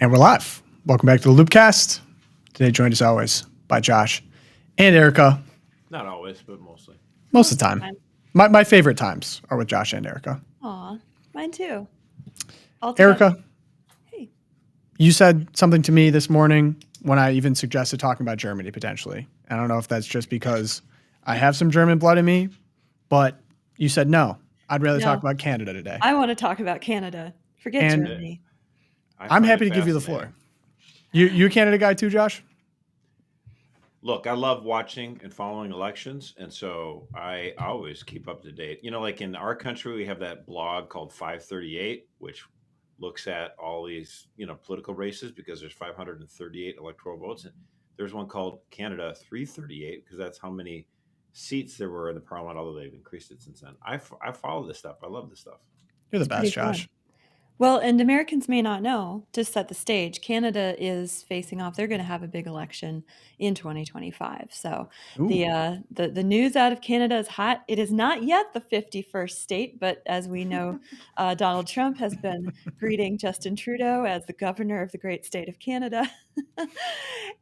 And we're live. Welcome back to the LOOPcast. Today joined as always by Josh and Erica. Not always, but mostly. Most of the time. My favorite times are with Josh and Erica. Aw, mine too. Erica, hey, you said something to me this morning when I even suggested talking about Germany potentially. I don't know if that's just because I have some German blood in me, but you said no. I'd rather talk about Canada today. I want to talk about Canada. Forget Germany. I'm happy to give you the floor. You a Canada guy too, Josh? Look, I love watching and following elections, and so I always keep up to date. You know, like in our country, we have that blog called 538, which looks at all these, political races because there's 538 electoral votes. And there's one called Canada 338 because that's how many seats there were in the parliament, although they've increased it since then. I follow this stuff. I love this stuff. You're the best, Josh. Fun. Well, and Americans may not know, to set the stage, Canada is facing off. They're going to have a big election in 2025. So the news out of Canada is hot. It is not yet the 51st state, but as we know, Donald Trump has been greeting Justin Trudeau as the governor of the great state of Canada.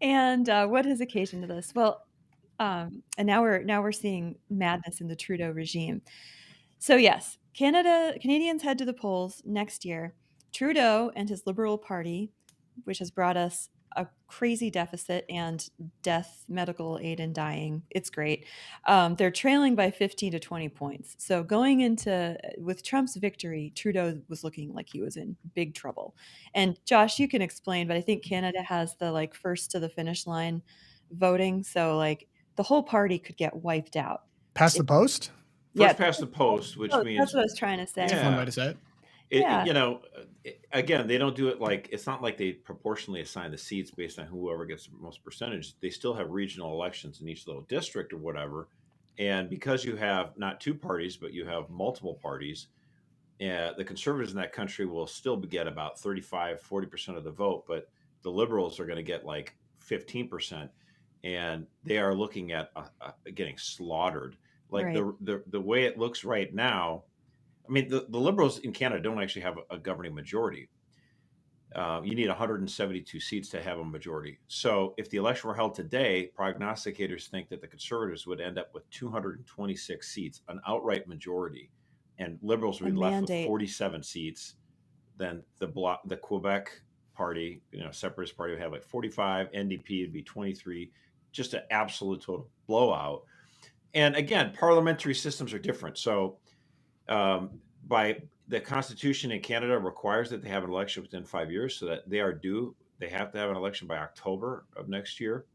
And what has occasioned this? Well, and now we're seeing madness in the Trudeau regime. So yes, Canadians head to the polls next year. Trudeau and his Liberal Party, which has brought us a crazy deficit and death, medical aid and dying. It's great. They're trailing by 15 to 20 points. So going into with Trump's victory, Trudeau was looking like he was in big trouble. And Josh, you can explain, but I think Canada has the first to the finish line voting. So the whole party could get wiped out. Past the post? First past the post, which means that's what I was trying to say. That's a fun way to say it. Again, they don't do it it's not like they proportionally assign the seats based on whoever gets the most percentage. They still have regional elections in each little district or whatever. And because you have not two parties, but you have multiple parties, the conservatives in that country will still get about 35-40% of the vote, but the liberals are going to get 15%. And they are looking at getting slaughtered. The way it looks right now, I mean, the Liberals in Canada don't actually have a governing majority. You need 172 seats to have a majority. So if the election were held today, prognosticators think that the Conservatives would end up with 226 seats, an outright majority, and Liberals would be left with 47 seats. Then the Quebec Party, Separatist Party would have 45, NDP would be 23, just an absolute total blowout. And again, parliamentary systems are different. So by the Constitution in Canada requires that they have an election within 5 years so that they are due. They have to have an election by October of next year.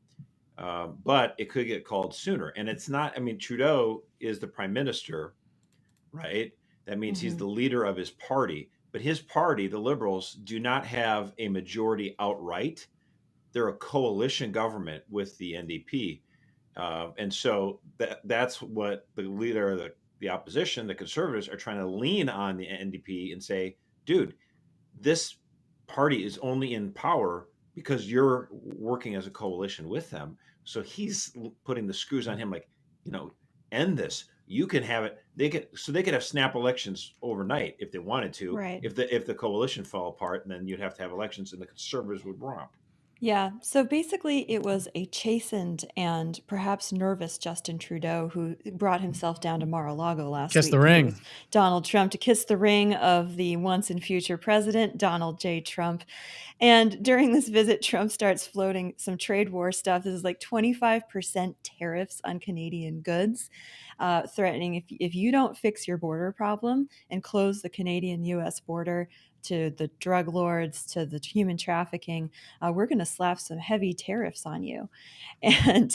But it could get called sooner. And it's not, Trudeau is the prime minister, right? That means he's the leader of his party. But his party, the Liberals, do not have a majority outright. They're a coalition government with the NDP. And so that's what the leader of the opposition, the Conservatives, are trying to lean on the NDP and say, dude, this party is only in power because you're working as a coalition with them. So he's putting the screws on him, end this. You can have it. They could have snap elections overnight if they wanted to. Right. If the coalition fell apart, then you'd have to have elections, and the Conservatives would romp. Yeah. So basically, it was a chastened and perhaps nervous Justin Trudeau who brought himself down to Mar-a-Lago last week. Kiss the ring. With Donald Trump to kiss the ring of the once and future president, Donald J. Trump. And during this visit, Trump starts floating some trade war stuff. This is 25% tariffs on Canadian goods, threatening if you don't fix your border problem and close the Canadian-U.S. border to the drug lords, to the human trafficking, we're going to slap some heavy tariffs on you. And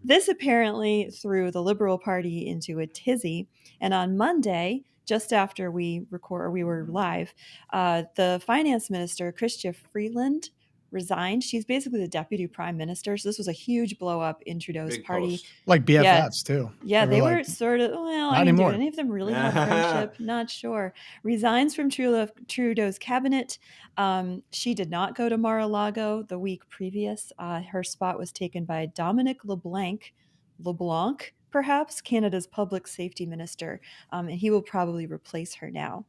this apparently threw the Liberal Party into a tizzy. And on Monday, just after we were live, the finance minister, Chrystia Freeland, resigned. She's basically the deputy prime minister. So this was a huge blow up in Trudeau's Big party. post. Like BFFs too. Yeah, they were sort of, do any of them really have friendship? Not sure. Resigns from Trudeau's cabinet. She did not go to Mar-a-Lago the week previous. Her spot was taken by Dominic LeBlanc, perhaps, Canada's public safety minister. And he will probably replace her now.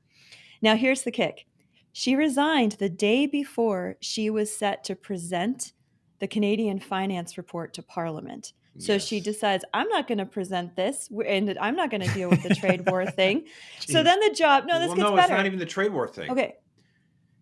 Now, here's the kick. She resigned the day before she was set to present the Canadian finance report to Parliament. So she Yes. decides, I'm not going to present this, and I'm not going to deal with the trade war thing. So Jeez. then the job, no, this Well, gets no, better. it's not even the trade war thing. Okay,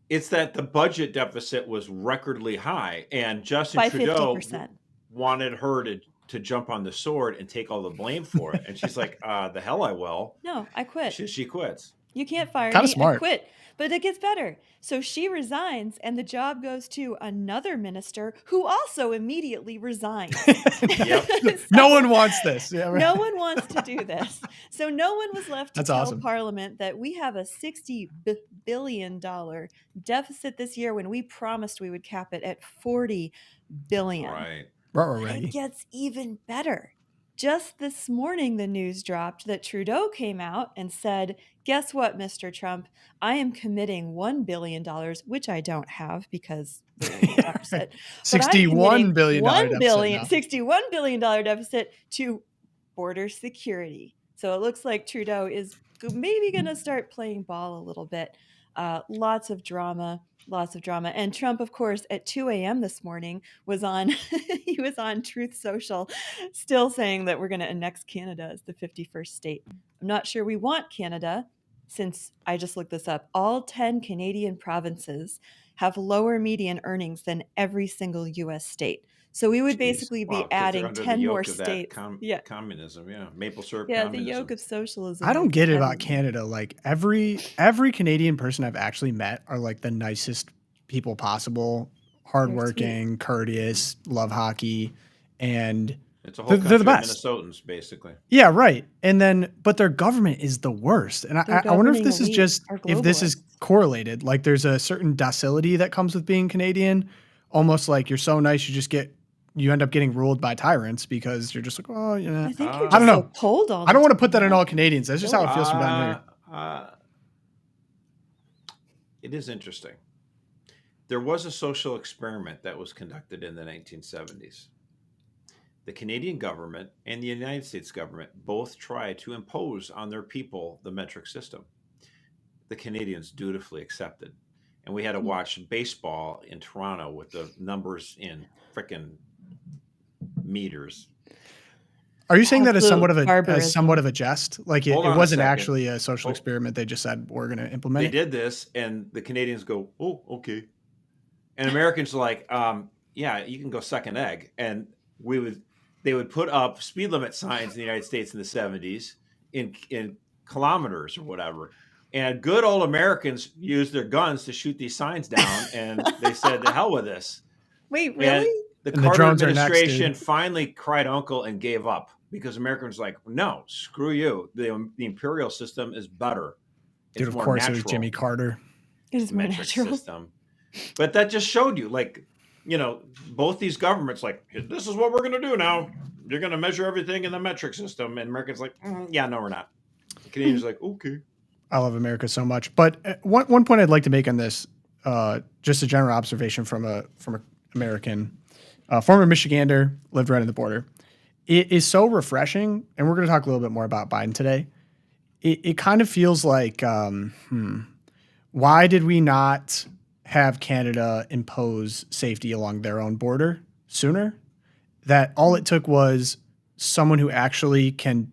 It's that the budget deficit was recordly high, and Justin by Trudeau 50%. wanted her to jump on the sword and take all the blame for it. And she's like, the hell I will. No, I quit. She quits. You can't fire Kinda me. smart. I quit. But it gets better. So she resigns, and the job goes to another minister who also immediately resigns. Yep. No one wants this. Yeah, right. No one wants to do this. So no one was left to That's tell awesome. Parliament that we have a $60 billion deficit this year when we promised we would cap it at $40 billion. Right. It gets even better. Just this morning, the news dropped that Trudeau came out and said, guess what, Mr. Trump? I am committing $1 billion, which I don't have because we're in a deficit. $61 billion $61 billion deficit to border security. So it looks like Trudeau is maybe going to start playing ball a little bit. Lots of drama. And Trump, of course, at 2 a.m. this morning was on Truth Social, still saying that we're going to annex Canada as the 51st state. I'm not sure we want Canada, since I just looked this up. All 10 Canadian provinces have lower median earnings than every single U.S. state. So we would basically be adding 10 more states. Communism, yeah. Maple syrup Yeah, communism. the yoke of socialism. I don't get it about Canada. Like every Canadian person I've actually met are like the nicest people possible, hardworking, courteous, love hockey, and it's a whole country they're the of best. Minnesotans, basically. Yeah, right. And then, but their government is the worst. And I wonder if this is just if this is correlated. Like there's a certain docility that comes with being Canadian, almost like you're so nice you end up getting ruled by tyrants because you're just like, oh, you know. I think you're I don't know. so cold all the I don't want to time. put that in all Canadians. That's just how it feels from down here. It is interesting. There was a social experiment that was conducted in the 1970s. The Canadian government and the United States government both tried to impose on their people the metric system. The Canadians dutifully accepted. And we had to watch baseball in Toronto with the numbers in frickin' meters. Are you saying that as somewhat of a jest? Like it wasn't actually a social experiment. They just said, we're going to implement it. They did this, and the Canadians go, oh, okay. And Americans are like, yeah, you can go suck an egg. And they would put up speed limit signs in the United States in the 70s in kilometers or whatever. And good old Americans used their guns to shoot these signs down, and they said, "The hell with this." Wait, really? And the Carter administration finally cried uncle and gave up because Americans were like, "No, screw you. The imperial system is better." Dude, of course, it was Jimmy Carter. It is more natural. System. But that just showed you, like, you know, both these governments, like, this is what we're going to do now. You're going to measure everything in the metric system. And Americans like, yeah, no, we're not. The Canadians are like, okay. I love America so much. But one point I'd like to make on this, just a general observation from a American, former Michigander, lived right on the border. It is so refreshing, and we're going to talk a little bit more about Biden today. It kind of feels like, why did we not have Canada impose safety along their own border sooner? That all it took was someone who actually can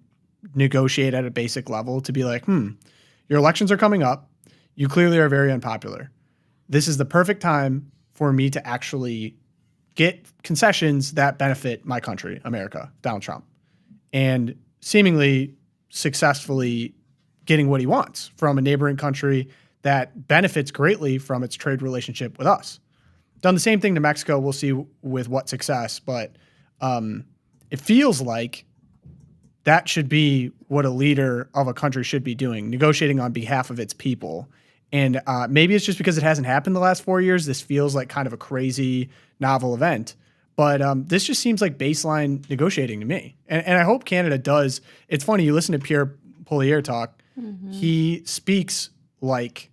negotiate at a basic level to be like, your elections are coming up. You clearly are very unpopular. This is the perfect time for me to actually get concessions that benefit my country, America, Donald Trump, and seemingly successfully getting what he wants from a neighboring country that benefits greatly from its trade relationship with us. Done the same thing to Mexico. We'll see with what success, but it feels like that should be what a leader of a country should be doing, negotiating on behalf of its people. And maybe it's just because it hasn't happened the last 4 years. This feels like kind of a crazy novel event. But this just seems like baseline negotiating to me. And I hope Canada does. It's funny, you listen to Pierre Poilievre talk. Mm-hmm. He speaks like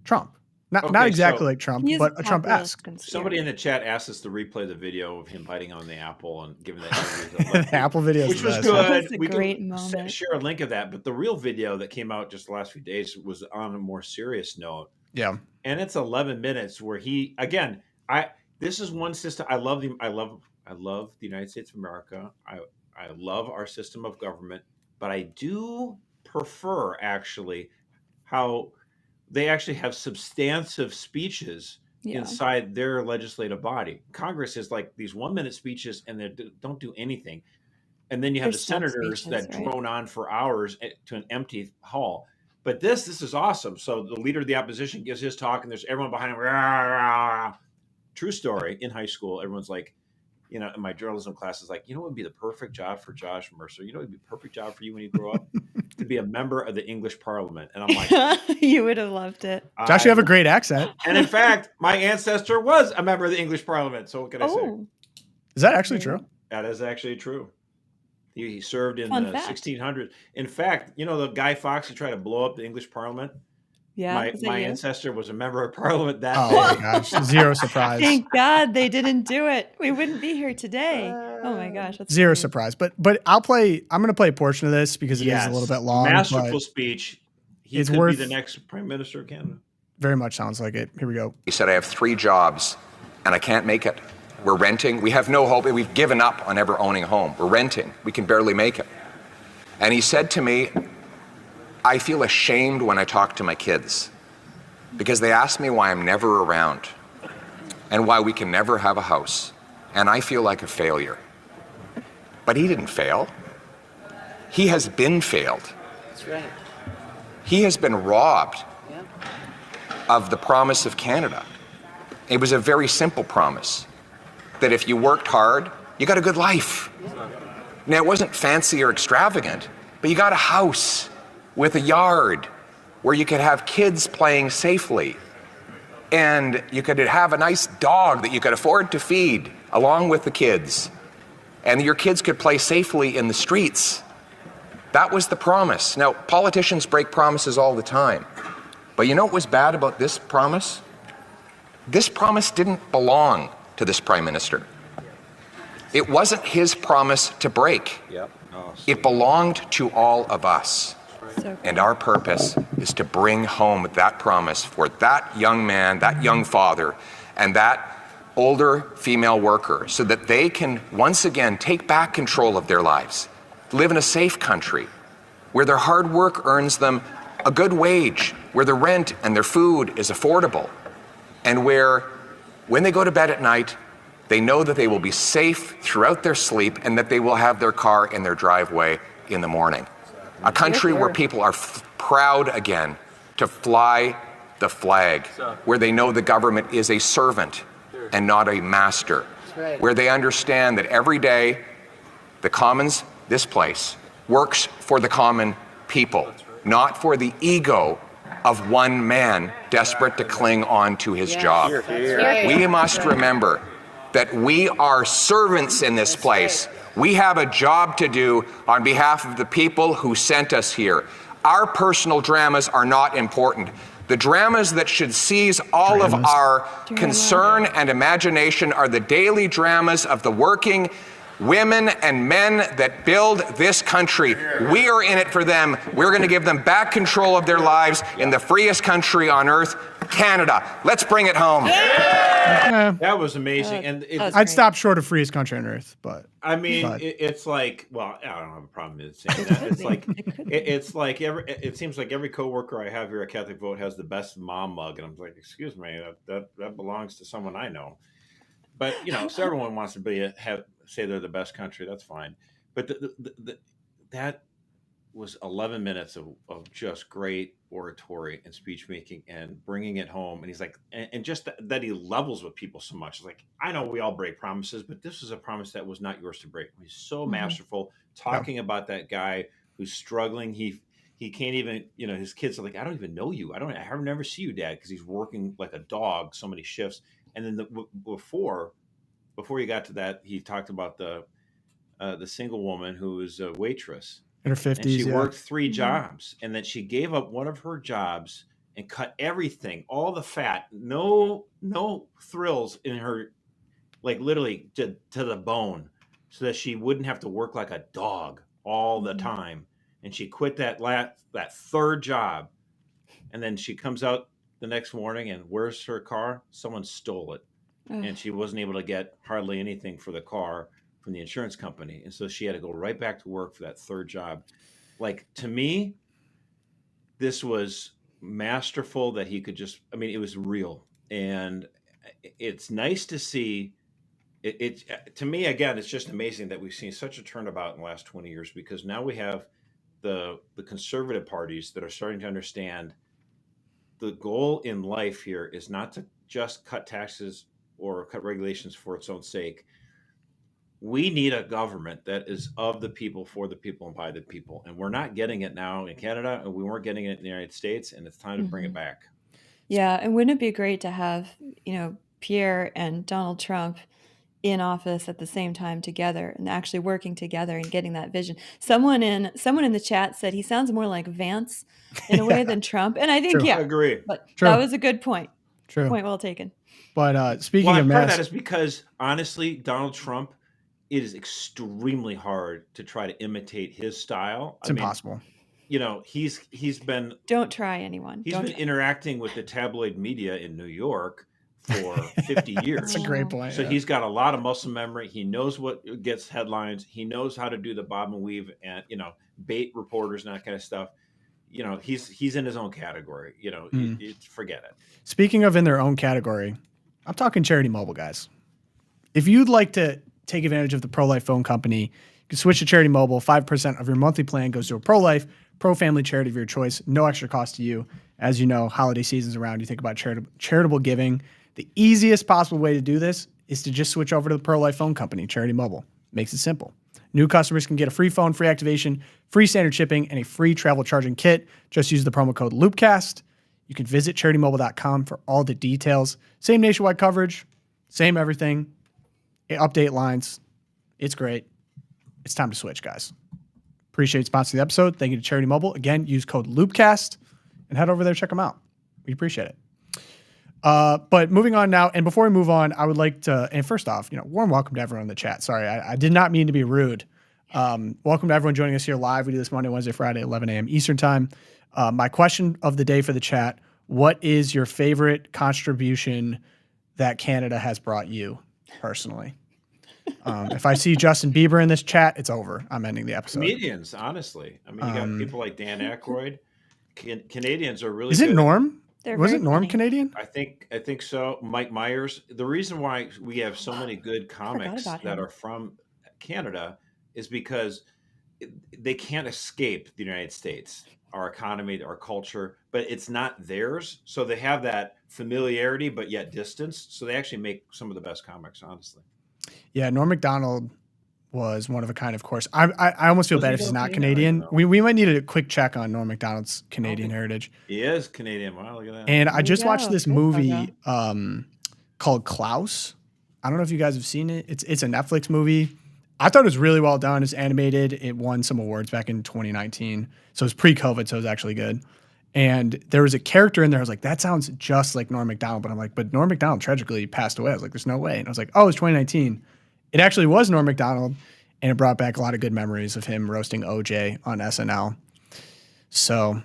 Trump. Not exactly like Trump, but a Trump-esque. Somebody in the chat asked us to replay the video of him biting on the apple and giving that the apple video, which was good. That was a great moment. Share a link of that. But the real video that came out just the last few days was on a more serious note Yeah. And it's 11 minutes where this is one system. I love the United States of America. I love our system of government, but I do prefer actually how they actually have substantive speeches inside their legislative body. Congress is like these 1-minute speeches and they don't do anything. And then you have They're the snuff senators speeches, that right? drone on for hours to an empty hall. But this is awesome. So the leader of the opposition gives his talk, and there's everyone behind him. Rah, rah, rah. True story. In high school, everyone's like, in my journalism class is like, what would be the perfect job for Josh Mercer? What would be the perfect job for you when you grow up? To be a member of the English Parliament. And I'm like, you would have loved it. Josh, you have a great accent. And in fact, my ancestor was a member of the English Parliament. So what can I say? Is that actually true? That is actually true. He served in Fun the fact. 1600s. In fact, the Guy Fawkes who tried to blow up the English Parliament? Yeah. My ancestor was a member of Parliament that day. Oh my gosh. Zero surprise. Thank God they didn't do it. We wouldn't be here today. Oh my gosh. That's Zero funny. surprise. But I'm going to play a portion of this because it is a little bit long. Masterful speech. He could be the next Prime Minister of Canada. Very much sounds like it. Here we go. He said, I have 3 jobs and I can't make it. We're renting. We have no hope. We've given up on ever owning a home. We're renting. We can barely make it. And he said to me, I feel ashamed when I talk to my kids because they ask me why I'm never around and why we can never have a house. And I feel like a failure. But he didn't fail. He has been failed. That's right. He has been robbed of the promise of Canada. It was a very simple promise. That if you worked hard, you got a good life. Now, it wasn't fancy or extravagant, but you got a house with a yard where you could have kids playing safely. And you could have a nice dog that you could afford to feed along with the kids. And your kids could play safely in the streets. That was the promise. Now, politicians break promises all the time. But you know what was bad about this promise? This promise didn't belong to this Prime Minister. It wasn't his promise to break. It belonged to all of us. And our purpose is to bring home that promise for that young man, that young father, and that older female worker so that they can once again take back control of their lives, live in a safe country where their hard work earns them a good wage, where their rent and their food is affordable, and where when they go to bed at night, they know that they will be safe throughout their sleep and that they will have their car in their driveway in the morning. A country where people are proud again to fly the flag, where they know the government is a servant and not a master, where they understand that every day the Commons, this place, works for the common people, not for the ego of one man desperate to cling on to his job. We must remember that we are servants in this place. We have a job to do on behalf of the people who sent us here. Our personal dramas are not important. The dramas that should seize all of our concern and imagination are the daily dramas of the working women and men that build this country. We are in it for them. We're going to give them back control of their lives in the freest country on earth, Canada. Let's bring it home. That was amazing. And I'd stop short of freest country on earth, but I mean, it's like, well, I don't have a problem with saying that. It seems like every coworker I have here at Catholic Vote has the best mom mug, and I'm like, excuse me, that belongs to someone I know. But so everyone wants to say they're the best country. That's fine. But that was 11 minutes of just great oratory and speech making and bringing it home. And he's like, and just that he levels with people so much. It's like, I know we all break promises, but this was a promise that was not yours to break. He's so masterful talking about that guy who's struggling. He can't even, his kids are like, I don't even know you. I never see you, Dad, because he's working like a dog, so many shifts. And then before he got to that, he talked about the single woman who was a waitress in her 50s. And she worked 3 jobs, and then she gave up one of her jobs and cut everything, all the fat, no thrills in her, like literally to the bone, so that she wouldn't have to work like a dog all the time. And she quit that 3rd job, and then she comes out the next morning, and where's her car? Someone stole it. And she wasn't able to get hardly anything for the car from the insurance company. And so she had to go right back to work for that third job. Like, to me, this was masterful that he could just, I mean, it was real. And it's nice to see it. To me, again, it's just amazing that we've seen such a turnabout in the last 20 years, because now we have the conservative parties that are starting to understand the goal in life here is not to just cut taxes or cut regulations for its own sake. We need a government that is of the people, for the people, and by the people. And we're not getting it now in Canada, and we weren't getting it in the United States, and it's time to bring it back. Yeah, and wouldn't it be great to have, Pierre and Donald Trump in office at the same time together and actually working together and getting that vision? Someone in the chat said he sounds more like Vance in a way than Trump. And I think, True. yeah, I agree. but True. that was a good point. True. Point well taken. But speaking Well, of part of masks, that is because, honestly, Donald Trump, it is extremely hard to try to imitate his style. it's impossible. He's been Don't try, anyone. He's Don't been try. interacting with the tabloid media in New York for 50 years. That's a great point. So he's got a lot of muscle memory. He knows what gets headlines. He knows how to do the bob and weave and, bait reporters and that kind of stuff. He's in his own category. Forget it. Speaking of in their own category, I'm talking Charity Mobile, guys. If you'd like to take advantage of the pro-life phone company, you can switch to Charity Mobile. 5% of your monthly plan goes to a pro-life, pro-family charity of your choice. No extra cost to you. As you know, holiday season's around. You think about charitable giving. The easiest possible way to do this is to just switch over to the pro-life phone company, Charity Mobile. Makes it simple. New customers can get a free phone, free activation, free standard shipping, and a free travel charging kit. Just use the promo code LOOPcast. You can visit CharityMobile.com for all the details. Same nationwide coverage, same everything. Update lines. It's great. It's time to switch, guys. Appreciate sponsoring the episode. Thank you to Charity Mobile. Again, use code LOOPcast and head over there, check them out. We appreciate it. But moving on now, and before we move on, I would like to, and first off, warm welcome to everyone in the chat. Sorry, I did not mean to be rude. Welcome to everyone joining us here live. We do this Monday, Wednesday, Friday, 11 a.m. Eastern time. My question of the day for the chat: what is your favorite contribution that Canada has brought you personally? If I see Justin Bieber in this chat, it's over. I'm ending the episode. Comedians, honestly. I mean, you got people like Dan Aykroyd. Canadians are really Is good. it Norm? They're Was very it Norm funny. Canadian? I think so. Mike Myers. The reason why we have so many good comics about that him. are from Canada is because they can't escape the United States, our economy, our culture, but it's not theirs. So they have that familiarity, but yet distance. So they actually make some of the best comics, honestly. Yeah, Norm Macdonald was one of a kind, of course. I almost feel Was bad he if he's okay? not I don't Canadian. know. We might need a quick check on Norm Macdonald's Canadian heritage. He is Canadian. Wow, look at that. And I There just you watched go. this Good movie called Klaus. I don't know if you guys have seen it. It's a Netflix movie. I thought it was really well done. It's animated. It won some awards back in 2019. So it's pre-COVID, so it was actually good. And there was a character in there. I was like, that sounds just like Norm Macdonald. But I'm like, but Norm Macdonald tragically passed away. I was like, there's no way. And I was like, oh, it's 2019. It actually was Norm Macdonald. And it brought back a lot of good memories of him roasting OJ on SNL. So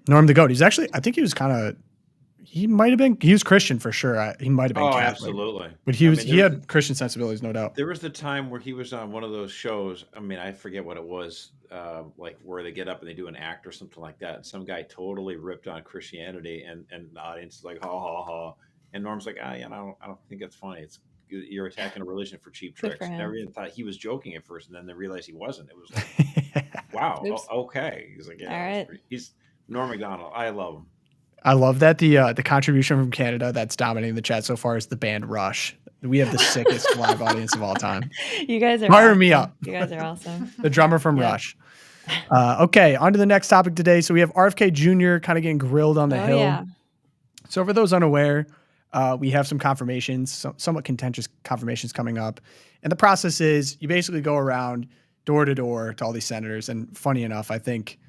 Norm the GOAT. He's actually, I think he was he was Christian for sure. He might have been Catholic. Absolutely. But he had Christian sensibilities, no doubt. There was the time where he was on one of those shows. I mean, I forget what it was, like where they get up and they do an act or something like that. And some guy totally ripped on Christianity, and the audience is like, ha ha ha. And Norm's like, I don't think that's funny. You're attacking a religion for cheap Good tricks. for him. And everyone thought he was joking at first, and then they realized he wasn't. It was like, wow, Oops. okay. He's like, yeah, All right. he's Norm Macdonald. I love him. I love that the contribution from Canada that's dominating the chat so far is the band Rush. We have the sickest live audience of all time. You guys are Fire awesome. me up. You guys are awesome. The drummer from Yeah. Rush. Okay, on to the next topic today. So we have RFK Jr. kind of getting grilled on the Hill. Yeah. So for those unaware, we have some confirmations, somewhat contentious confirmations coming up. And the process is you basically go around door to door to all these senators. And funny enough, I think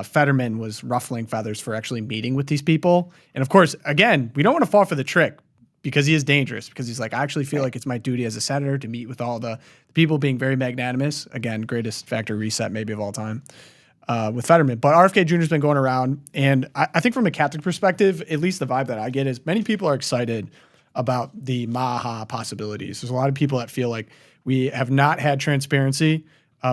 Fetterman was ruffling feathers for actually meeting with these people. And of course, again, we don't want to fall for the trick because he is dangerous, because he's like, I actually feel like it's my duty as a senator to meet with all the people, being very magnanimous. Again, greatest factory reset maybe of all time. with Fetterman. But RFK Jr. has been going around, and I think from a Catholic perspective, at least the vibe that I get is many people are excited about the Maha possibilities. There's a lot of people that feel like we have not had transparency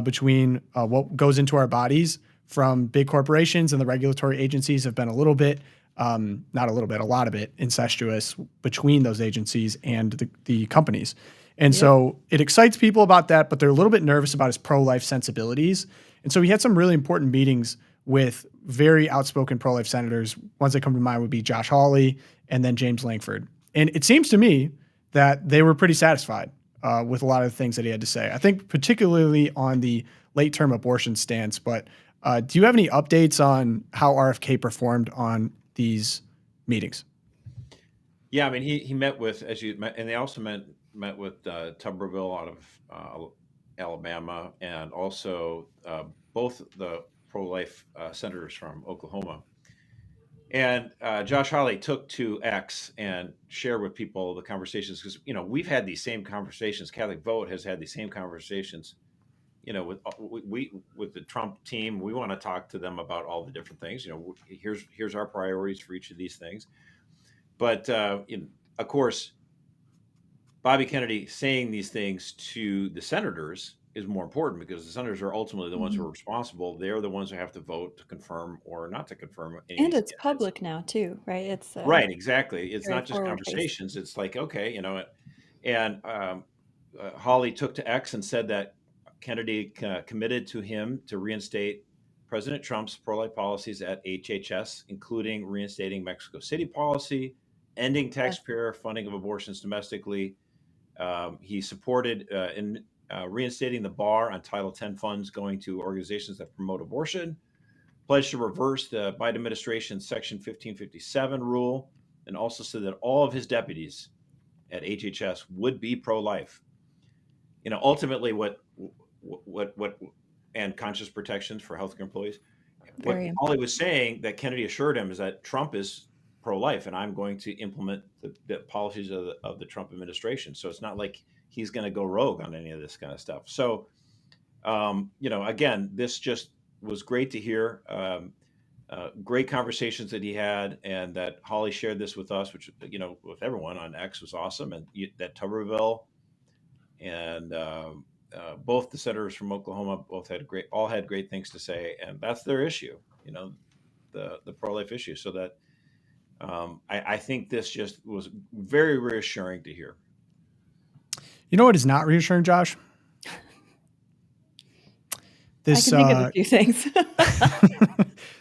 between what goes into our bodies from big corporations, and the regulatory agencies have been a little bit, not a little bit, a lot of it incestuous between those agencies and the companies. And so it excites people about that, but they're a little bit nervous about his pro-life sensibilities. And so we had some really important meetings with very outspoken pro-life senators. Ones that come to mind would be Josh Hawley and then James Lankford. And it seems to me that they were pretty satisfied with a lot of the things that he had to say. I think particularly on the late-term abortion stance. But do you have any updates on how RFK performed on these meetings? Yeah, I mean, he met with, as you met, and they also met with Tuberville out of Alabama, and also both the pro-life senators from Oklahoma. And Josh Hawley took to X and shared with people the conversations, because we've had these same conversations. Catholic Vote has had these same conversations. With the Trump team, we want to talk to them about all the different things. Here's our priorities for each of these things. But of course, Bobby Kennedy saying these things to the senators is more important, because the senators are ultimately the ones who are responsible. They're the ones who have to vote to confirm or not to confirm. And it's public now too, right? It's right, exactly. It's not just forward-facing conversations. It's like, okay, and Hawley took to X and said that Kennedy committed to him to reinstate President Trump's pro-life policies at HHS, including reinstating Mexico City policy, ending taxpayer funding of abortions domestically. He supported in reinstating the bar on Title X funds going to organizations that promote abortion, pledged to reverse the Biden administration's Section 1557 rule, and also said that all of his deputies at HHS would be pro-life. Ultimately, what and conscious protections for healthcare employees. What Hawley was saying that Kennedy assured him is that Trump is pro-life, and I'm going to implement the policies of the Trump administration. So it's not like he's going to go rogue on any of this kind of stuff. So, again, this just was great to hear. Great conversations that he had, and that Hawley shared this with us, which, with everyone on X was awesome. And that Tuberville and both the senators from Oklahoma all had great things to say, and that's their issue, the pro-life issue. So that I think this just was very reassuring to hear. You know what is not reassuring, Josh? I can think of a few things.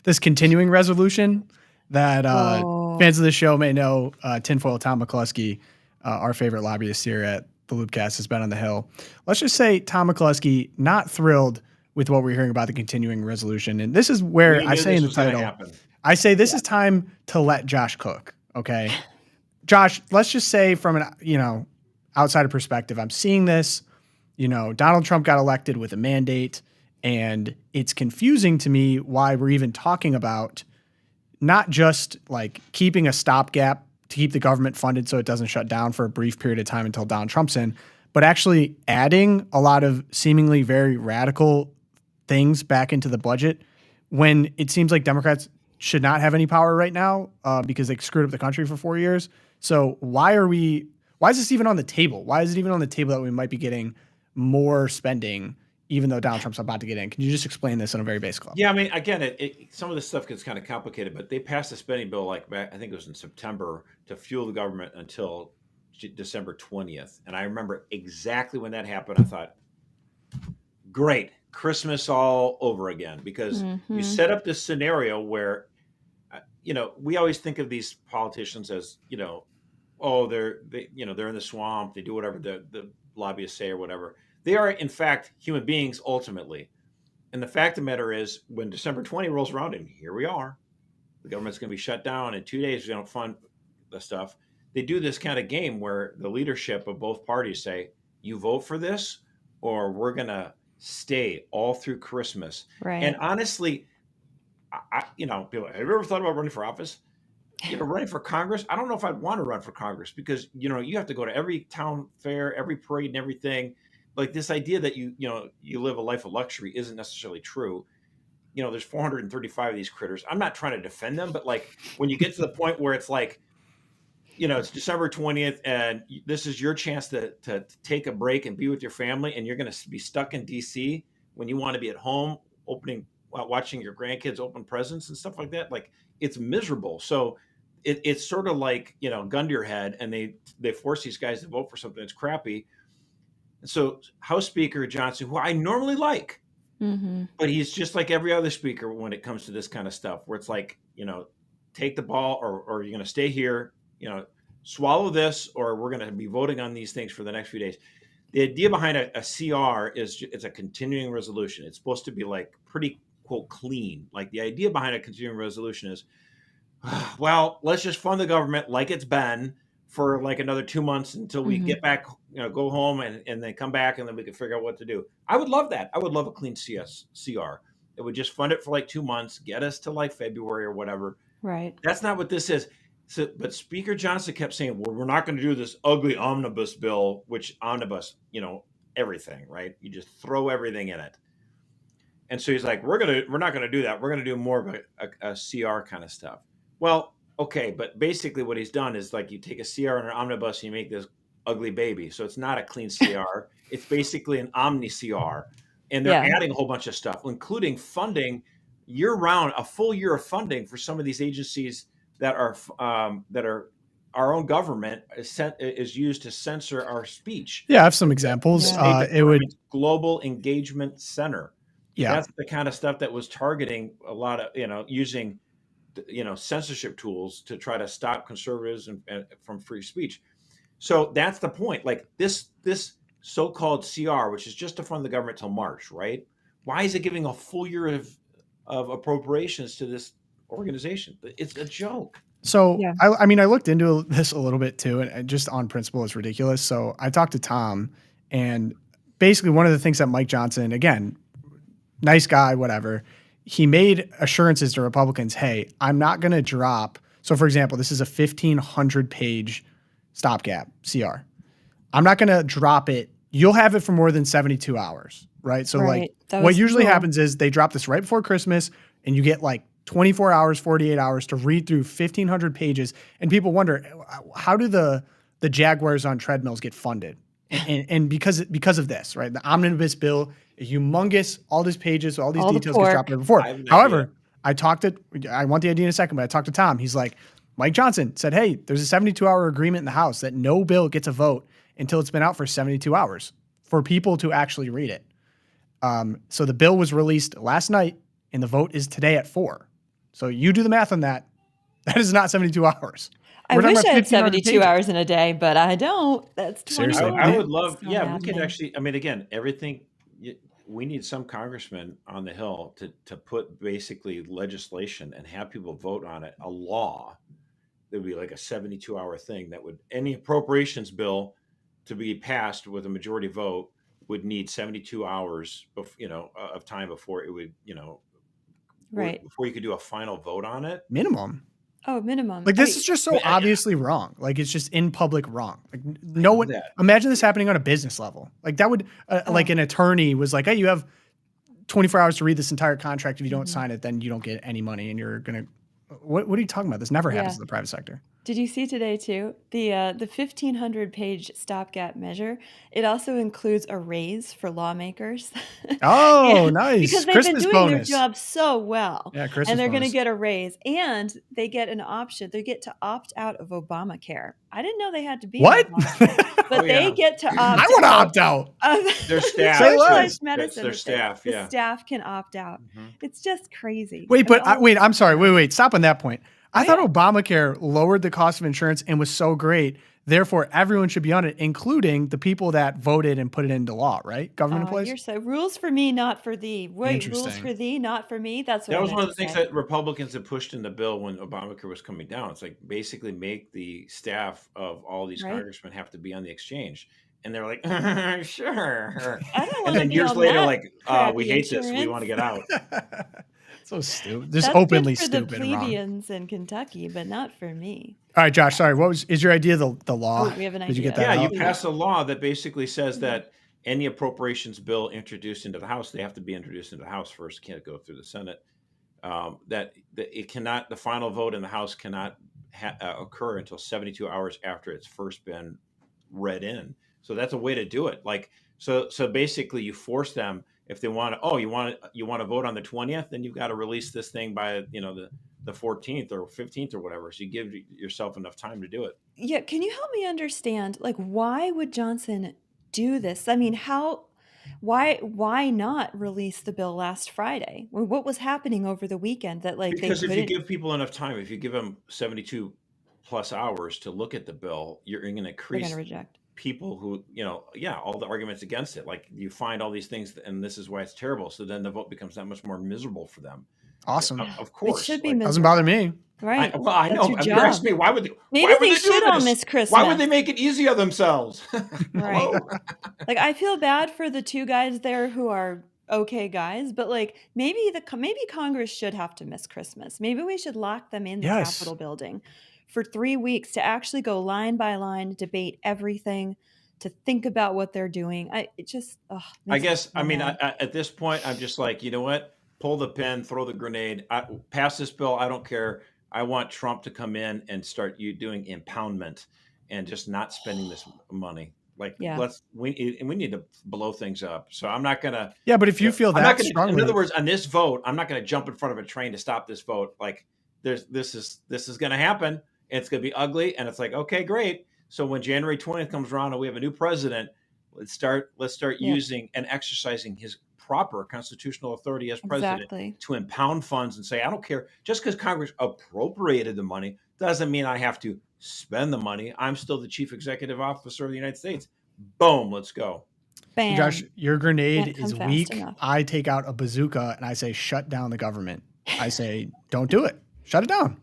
This continuing resolution that fans of the show may know, Tinfoil Tom McCluskey, our favorite lobbyist here at the LOOPcast, has been on the Hill. Let's just say Tom McCluskey not thrilled with what we're hearing about the continuing resolution. And this is where I say in the title, I say this is time to let Josh cook. Okay. Josh, let's just say from an, outsider perspective, I'm seeing this, Donald Trump got elected with a mandate, and it's confusing to me why we're even talking about not just like keeping a stopgap to keep the government funded so it doesn't shut down for a brief period of time until Donald Trump's in, but actually adding a lot of seemingly very radical things back into the budget when it seems like Democrats should not have any power right now because they screwed up the country for 4 years. So why is this even on the table? Why is it even on the table that we might be getting more spending even though Donald Trump's about to get in? Can you just explain this on a very basic level? Yeah, I mean, again, some of this stuff gets kind of complicated, but they passed a spending bill I think it was in September to fuel the government until December 20th. And I remember exactly when that happened. I thought, great, Christmas all over again, because you set up this scenario where, we always think of these politicians as, they're in the swamp, they do whatever the lobbyists say or whatever. They are, in fact, human beings ultimately. And the fact of the matter is, when December 20 rolls around, and here we are, the government's going to be shut down in 2 days. We don't fund the stuff. They do this kind of game where the leadership of both parties say, you vote for this, or we're going to stay all through Christmas. Right. And honestly, people, have you ever thought about running for office? Running for Congress? I don't know if I'd want to run for Congress, because, you have to go to every town fair, every parade and everything. Like, this idea that you live a life of luxury isn't necessarily true. there's 435 of these critters. I'm not trying to defend them, but like when you get to the point where it's like, it's December 20th and this is your chance to take a break and be with your family, and you're going to be stuck in DC when you want to be at home watching your grandkids open presents and stuff like that. Like, it's miserable. So it's sort of like, gun to your head, and they force these guys to vote for something that's crappy. And so House Speaker Johnson, who I normally like, but he's just like every other speaker when it comes to this kind of stuff, where it's like, take the ball, or you're going to stay here, swallow this, or we're going to be voting on these things for the next few days. The idea behind a CR is it's a continuing resolution. It's supposed to be like pretty, quote, clean. Like, the idea behind a continuing resolution is, well, let's just fund the government like it's been for like another 2 months until we get back, go home and then come back, and then we can figure out what to do. I would love that. I would love a clean CR. It would just fund it for like 2 months, get us to like February or whatever. Right. That's not what this is. So, but Speaker Johnson kept saying, well, we're not going to do this ugly omnibus bill, which omnibus, everything, right? You just throw everything in it. And so he's like, we're not going to do that. We're going to do more of a CR kind of stuff. Well, okay. But basically what he's done is, like, you take a CR and an omnibus and you make this ugly baby. So it's not a clean CR. It's basically an omni CR. And they're adding a whole bunch of stuff, including funding year round, a full year of funding for some of these agencies that are our own government is used to censor our speech. Yeah, I have some examples. It would Global Engagement Center. Yeah, that's the kind of stuff that was targeting a lot of using censorship tools to try to stop conservatives and from free speech. So that's the point. Like, this so-called CR, which is just to fund the government till March, right? Why is it giving a full year of appropriations to this organization? It's a joke. So, I mean, I looked into this a little bit too, and just on principle, it's ridiculous. So I talked to Tom, and basically one of the things that Mike Johnson, again, nice guy, whatever, he made assurances to Republicans, hey, I'm not going to drop. So, for example, this is a 1,500-page stopgap CR. I'm not going to drop it. You'll have it for more than 72 hours, right? So, like, what usually happens is they drop this right before Christmas, and you get like 24 hours, 48 hours to read through 1,500 pages. And people wonder, how do the Jaguars on treadmills get funded? And because of this, right? The omnibus bill, humongous, all these pages, all these details get dropped right before. However, I want the idea in a second, but I talked to Tom. He's like, Mike Johnson said, hey, there's a 72-hour agreement in the House that no bill gets a vote until it's been out for 72 hours for people to actually read it. So the bill was released last night, and the vote is today at 4. So you do the math on that. That is not 72 hours. I wish I had 72 hours in a day, but I don't. That's 20 Seriously. I would love, we could actually, I mean, again, everything, we need some congressman on the Hill to put basically legislation and have people vote on it, a law. That would be like a 72-hour thing that would, any appropriations bill to be passed with a majority vote would need 72 hours of, of time before it would, right, before you could do a final vote on it. Minimum. Oh, minimum. Like, this is just so obviously wrong. Like, it's just in public wrong. Like, no one, imagine this happening on a business level. Like, that would, like, an attorney was like, hey, you have 24 hours to read this entire contract. If you don't sign it, then you don't get any money, and you're going to, what are you talking about? This never happens in the private sector. Did you see today too, the 1,500-page stopgap measure? It also includes a raise for lawmakers. Oh, nice. Because they've Christmas been doing bonus. their job so well. Yeah, Christmas and they're going to bonus. get a raise, and they get an option. They get to opt out of Obamacare. I didn't know they had to be What? on Obamacare, but they get to opt out. I want to opt out. Their staff. Specialized medicine. Their staff, the staff can opt out. It's just crazy. Wait, but I'm sorry. Wait. Stop on that point. I thought Obamacare lowered the cost of insurance and was so great. Therefore, everyone should be on it, including the people that voted and put it into law, right? Government employees? You're so rules for me, not for thee. Wait, rules Interesting. for thee, not for me. That's what That I was meant one of the to things say. that Republicans had pushed in the bill when Obamacare was coming down. It's like, basically make the staff of all these congressmen have to be on the exchange. And they're like, sure. I don't And wanna then be years on later, that like, we crappy hate this. We insurance. want to get out. So stupid. Just That's openly good for stupid the and wrong. plebeians in Kentucky, but not for me. All right, Josh, sorry. Is your idea the law? Oh, we have an Did you get idea. that Yeah, out? you pass a law that basically says that any appropriations bill introduced into the House, they have to be introduced into the House first. Can't go through the Senate. That it cannot. The final vote in the House cannot occur until 72 hours after it's first been read in. So that's a way to do it. Like so basically, you force them if they want to. Oh, you want to vote on the 20th, then you've got to release this thing by the 14th or 15th or whatever. So you give yourself enough time to do it. Yeah, can you help me understand, like, why would Johnson do this? I mean, why not release the bill last Friday? What was happening over the weekend that like they Because if you couldn't? give people enough time, if you give them 72 plus hours to look at the bill, you're going to They're increase gonna reject. people who, all the arguments against it. Like you find all these things, and this is why it's terrible. So then the vote becomes that much more miserable for them. Awesome. Of It course, should be like, Doesn't bother miserable, me. right? I That's know. your You're asking job. me why would they Maybe they do should all this? miss Why would Christmas. they make it easy on themselves? Right. Hello? Like I feel bad for the two guys there who are okay guys, but like maybe Congress should have to miss Christmas. Maybe we should lock them in the Yes. Capitol building for 3 weeks to actually go line by line, debate everything, to think about what they're doing. I makes me guess, so mad. at this point, I'm just like, you know what? Pull the pin, throw the grenade, pass this bill. I don't care. I want Trump to come in and start doing impoundment and just not spending this money. Like Yeah. we need to blow things up. So I'm not gonna. Yeah, but if you feel I'm not that gonna. In strongly, other words, on this vote, I'm not gonna jump in front of a train to stop this vote. Like this is gonna happen. It's gonna be ugly, and it's like, okay, great. So when January 20th comes around and we have a new president, let's start Yep. using and exercising his proper constitutional authority as president Exactly. to impound funds and say, I don't care. Just because Congress appropriated the money doesn't mean I have to spend the money. I'm still the chief executive officer of the United States. Boom, let's go. Bam. Josh, your grenade Can't come is fast weak. enough. I take out a bazooka and I say, shut down the government. I say, don't do it. Shut it down.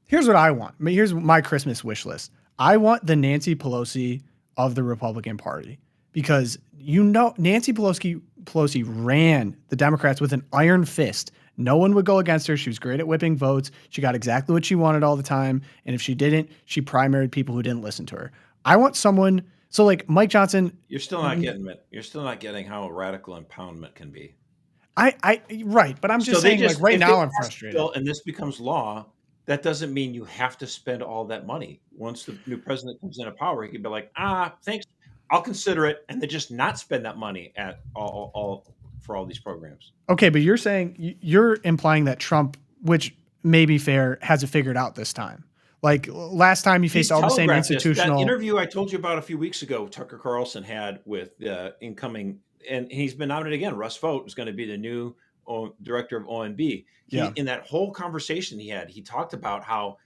Here's what I want. I mean, here's my Christmas wish list. I want the Nancy Pelosi of the Republican Party because Nancy Pelosi ran the Democrats with an iron fist. No one would go against her. She was great at whipping votes. She got exactly what she wanted all the time. And if she didn't, she primaried people who didn't listen to her. I want someone. So like Mike Johnson. You're still not getting it. You're still not getting how radical impoundment can be. Right. But I'm just saying, like right now I'm frustrated. And this becomes law. That doesn't mean you have to spend all that money. Once the new president comes into power, he can be like, thanks, I'll consider it, and then just not spend that money at all for all these programs. Okay, but you're implying that Trump, which may be fair, has it figured out this time. Like last time, he faced all the same institutional. That interview I told you about a few weeks ago, Tucker Carlson had with incoming, and he's been nominated again. Russ Vought is going to be the new director of OMB. In that whole conversation he talked about how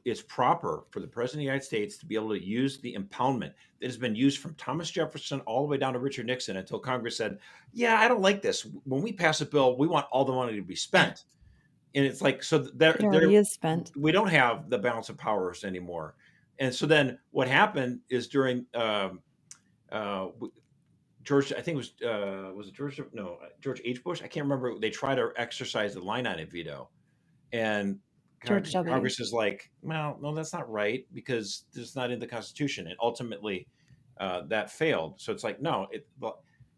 it's proper for the president of the United States to be able to use the impoundment that has been used from Thomas Jefferson all the way down to Richard Nixon until Congress said, yeah, I don't like this. When we pass a bill, we want all the money to be spent. And it's like, so there is spent. We don't have the balance of powers anymore. And so then what happened is during George, I think it was it George? No, George H. Bush. I can't remember. They try to exercise the line item veto, and Congress is like, well, no, that's not right because it's not in the Constitution, and ultimately that failed. So it's like, no,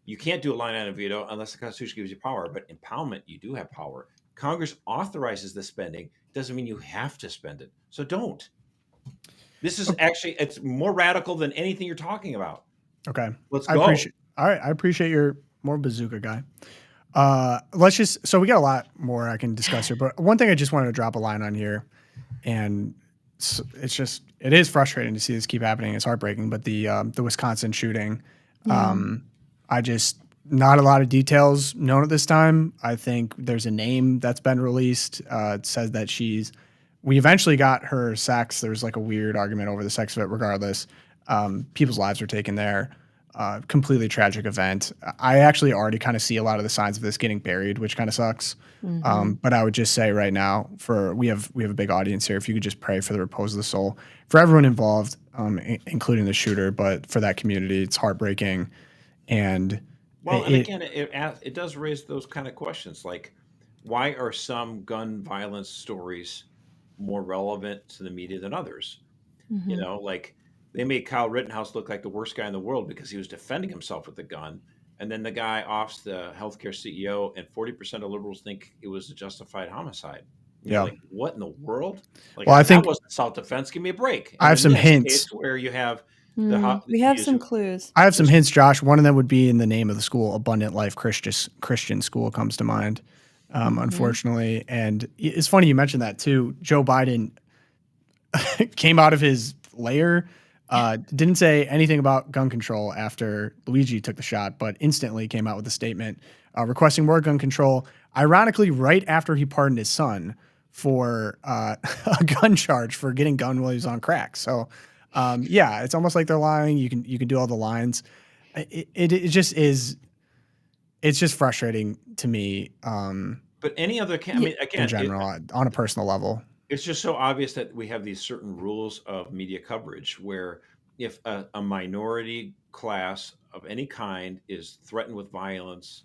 you can't do a line item veto unless the Constitution gives you power. But impoundment, you do have power. Congress authorizes the spending. Doesn't mean you have to spend it. So don't. This is actually, it's more radical than anything you're talking about. Okay. Let's go. All right. I appreciate your more bazooka guy. So we got a lot more I can discuss here, but one thing I just wanted to drop a line on here, and it is frustrating to see this keep happening. It's heartbreaking, but the Wisconsin shooting, not a lot of details known at this time. I think there's a name that's been released. It says that we eventually got her sex. There's like a weird argument over the sex of it. Regardless, people's lives were taken there. Completely tragic event. I actually already kind of see a lot of the signs of this getting buried, which kind of sucks. But I would just say right now, we have a big audience here. If you could just pray for the repose of the soul for everyone involved, including the shooter, but for that community, it's heartbreaking. And it does raise those kind of questions, like why are some gun violence stories more relevant to the media than others? You know, like they made Kyle Rittenhouse look like the worst guy in the world because he was defending himself with a gun. And then the guy offs the healthcare CEO, and 40% of liberals think it was a justified homicide. And you're Yeah. like, what in the world? Like, Well, I that think wasn't self-defense. Give me a break. I And have in some this hints. case where you have we have some clues. I have some hints, Josh. One of them would be in the name of the school. Abundant Life Christian School comes to mind, unfortunately. And it's funny you mentioned that too. Joe Biden came out of his lair, didn't say anything about gun control after Luigi took the shot, but instantly came out with a statement requesting more gun control, ironically right after he pardoned his son for a gun charge for getting gun while he was on crack. So, yeah, it's almost like they're lying. You can do all the lines. It just is. It's just frustrating to me. But any other, I mean, again, in general, on a personal level. It's just so obvious that we have these certain rules of media coverage where if a minority class of any kind is threatened with violence,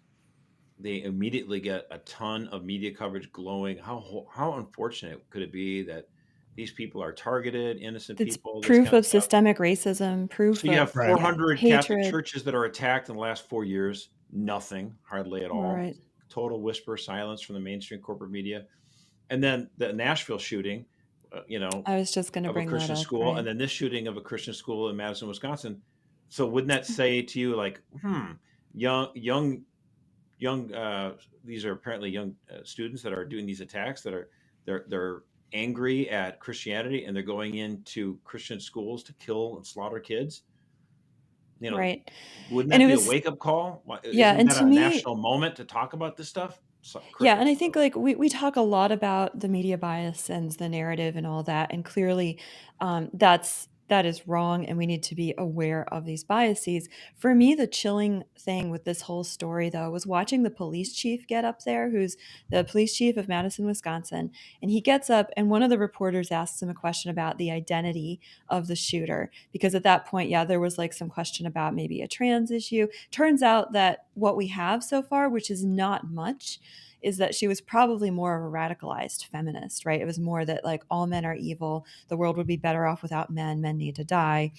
they immediately get a ton of media coverage glowing. How unfortunate could it be that these people are targeted, innocent It's people? proof of systemic racism, proof So you have of 400 Catholic hatred. churches that are attacked in the last 4 years. Nothing, hardly at all. Right. Total whisper silence from the mainstream corporate media. And then the Nashville shooting, I was just going to of a bring that Christian up. school, Right. and then this shooting of a Christian school in Madison, Wisconsin. So wouldn't that say to you, like, young, these are apparently young students that are doing these attacks that are they're angry at Christianity and they're going into Christian schools to kill and slaughter kids. Right. Wouldn't And that it be was, a wake up call? yeah, Isn't and that to a me, national moment to talk about this stuff? yeah, and I think like we talk a lot about the media bias and the narrative and all that, and clearly that is wrong, and we need to be aware of these biases. For me, the chilling thing with this whole story, though, was watching the police chief get up there, who's the police chief of Madison, Wisconsin, and he gets up, and one of the reporters asks him a question about the identity of the shooter, because at that point, yeah, there was like some question about maybe a trans issue. Turns out that what we have so far, which is not much, is that she was probably more of a radicalized feminist, right? It was more that like all men are evil, the world would be better off without men, men need to die.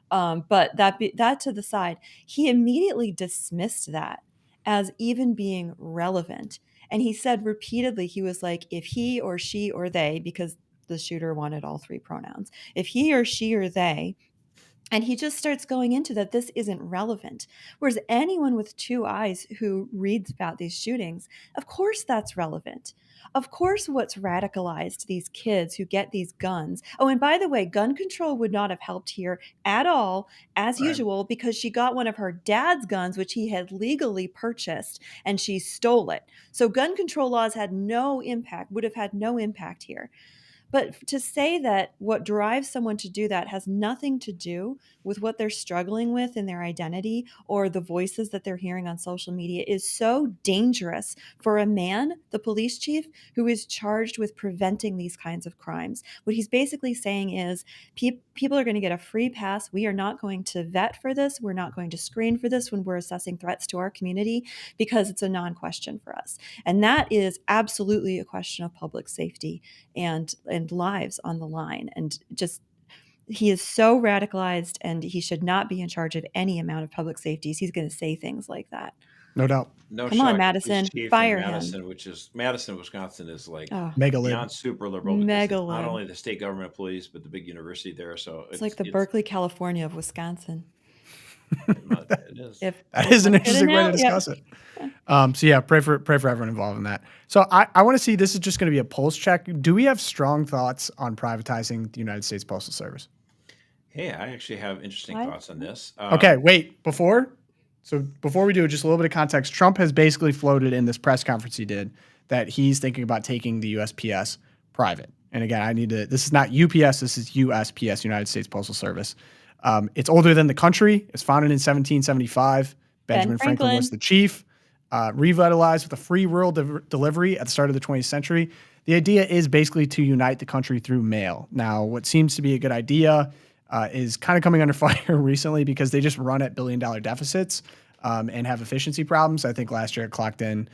But that to the side, he immediately dismissed that as even being relevant. And he said repeatedly, he was like, if he or she or they, because the shooter wanted all three pronouns, if he or she or they, and he just starts going into that this isn't relevant. Whereas anyone with two eyes who reads about these shootings, of course that's relevant. Of course, what's radicalized these kids who get these guns. Oh, and by the way, gun control would not have helped here at all, as usual, because she got one of her dad's guns, which he had legally purchased, and she stole it. So gun control laws had no impact, would have had no impact here. But to say that what drives someone to do that has nothing to do with what they're struggling with in their identity or the voices that they're hearing on social media is so dangerous for a man, the police chief, who is charged with preventing these kinds of crimes. What he's basically saying is people are going to get a free pass. We are not going to vet for this. We're not going to screen for this when we're assessing threats to our community because it's a non-question for us. And that is absolutely a question of public safety and lives on the line. And just, he is so radicalized, and he should not be in charge of any amount of public safety. He's going to say things like that. No doubt. No Come shock, on, Madison, chief fire in Madison, him. which is Madison, Wisconsin, is like mega beyond lib. super liberal. Because Mega it's not lib. only the state government employees, but the big university there. So It's like the Berkeley, California of Wisconsin. It is. That is an interesting way to discuss it. So yeah, pray for everyone involved in that. So I want to see, this is just going to be a pulse check. Do we have strong thoughts on privatizing the United States Postal Service? Hey, I actually have interesting thoughts on this. Okay, wait, before we do, just a little bit of context. Trump has basically floated in this press conference he did that he's thinking about taking the USPS private. And again, this is not UPS, this is USPS, United States Postal Service. It's older than the country. It's founded in 1775. Benjamin Franklin was the chief. Revitalized with a free rural delivery at the start of the 20th century. The idea is basically to unite the country through mail. Now, what seems to be a good idea is kind of coming under fire recently because they just run at billion-dollar deficits and have efficiency problems. I think last year it clocked in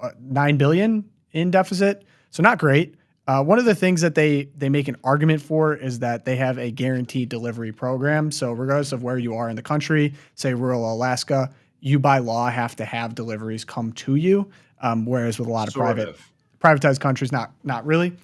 $9 billion in deficit, so not great. One of the things that they make an argument for is that they have a guaranteed delivery program. So regardless of where you are in the country, say rural Alaska, you by law have to have deliveries come to you. Whereas with a lot of Sort of. privatized countries, not really.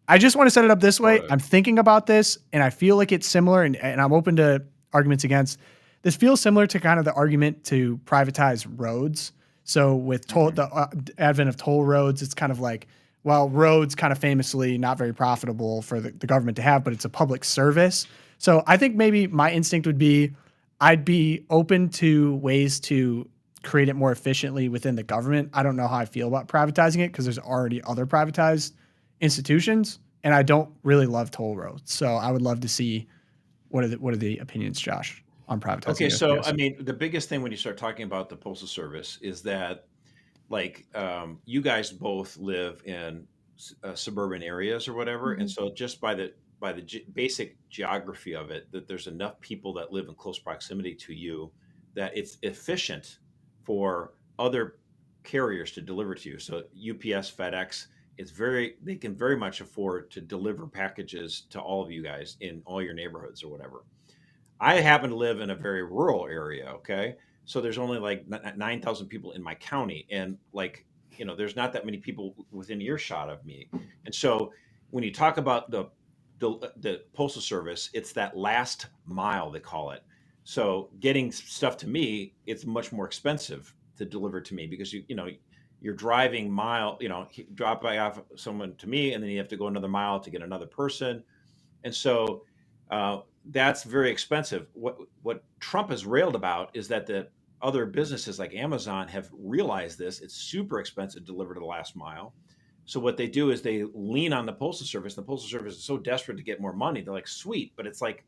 I just want to set it up this way. Sort of. I'm thinking about this, and I feel like it's similar, and I'm open to arguments against. This feels similar to kind of the argument to privatize roads. So with the advent of toll roads, it's kind of like, well, roads kind of famously not very profitable for the government to have, but it's a public service. So I think maybe my instinct would be I'd be open to ways to create it more efficiently within the government. I don't know how I feel about privatizing it because there's already other privatized institutions, and I don't really love toll roads. So I would love to see what are the opinions, Josh, on privatizing. Okay, so USPS? I mean, the biggest thing when you start talking about the postal service is that, like, you guys both live in suburban areas or whatever, and so just by the basic geography of it, that there's enough people that live in close proximity to you that it's efficient for other carriers to deliver to you. So UPS, FedEx, they can very much afford to deliver packages to all of you guys in all your neighborhoods or whatever. I happen to live in a very rural area, okay? So there's only like 9,000 people in my county, and like, there's not that many people within earshot of me. And so when you talk about the postal service, it's that last mile, they call it. So getting stuff to me, it's much more expensive to deliver to me because you're driving drop by off someone to me, and then you have to go another mile to get another person. And so that's very expensive. What Trump has railed about is that the other businesses like Amazon have realized this. It's super expensive to deliver to the last mile. So what they do is they lean on the Postal Service. The Postal Service is so desperate to get more money. They're like, sweet, but it's like,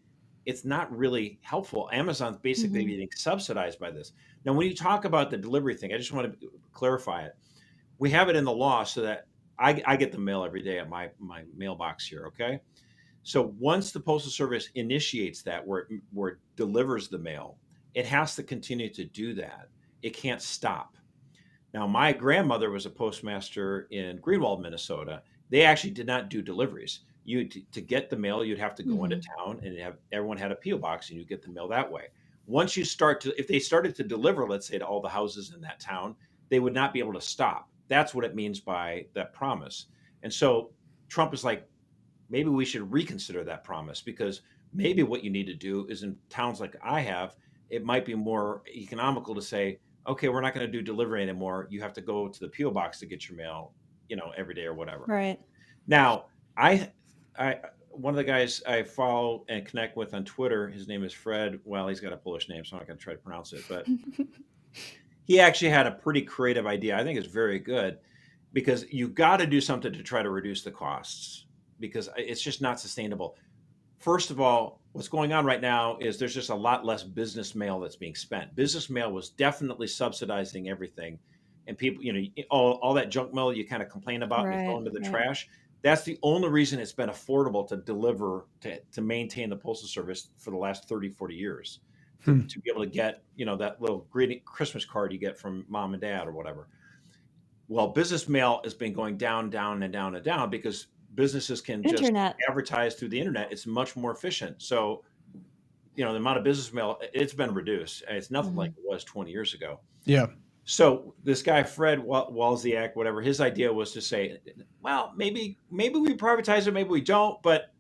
it's not really helpful. Amazon's basically being subsidized by this. Now, when you talk about the delivery thing, I just want to clarify it. We have it in the law so that I get the mail every day at my mailbox here, okay? So once the Postal Service initiates that, where it delivers the mail, it has to continue to do that. It can't stop. Now, my grandmother was a postmaster in Greenwald, Minnesota. They actually did not do deliveries. To get the mail, you'd have to go into town, and everyone had a PO box, and you get the mail that way. Once you if they started to deliver, let's say, to all the houses in that town, they would not be able to stop. That's what it means by that promise. And so Trump is like, maybe we should reconsider that promise, because maybe what you need to do is in towns like I have, it might be more economical to say, okay, we're not going to do delivery anymore. You have to go to the PO box to get your mail, every day or whatever. Right. Now, one of the guys I follow and connect with on Twitter, his name is Fred. Well, he's got a Polish name, so I'm not going to try to pronounce it, but he actually had a pretty creative idea. I think it's very good, because you got to do something to try to reduce the costs, because it's just not sustainable. First of all, what's going on right now is there's just a lot less business mail that's being spent. Business mail was definitely subsidizing everything. And people, all that junk mail you kind of complain about and you throw into the trash. That's the only reason it's been affordable to deliver, to maintain the Postal Service for the last 30, 40 years. To be able to get, that little greeting Christmas card you get from mom and dad or whatever. Well, business mail has been going down, down, and down, and down, because businesses can just advertise through the internet. It's much more efficient. So, the amount of business mail, it's been reduced. It's nothing like it was 20 years ago. Yeah. So this guy, Fred Walziak, whatever, his idea was to say, well, maybe we privatize it, maybe we don't, but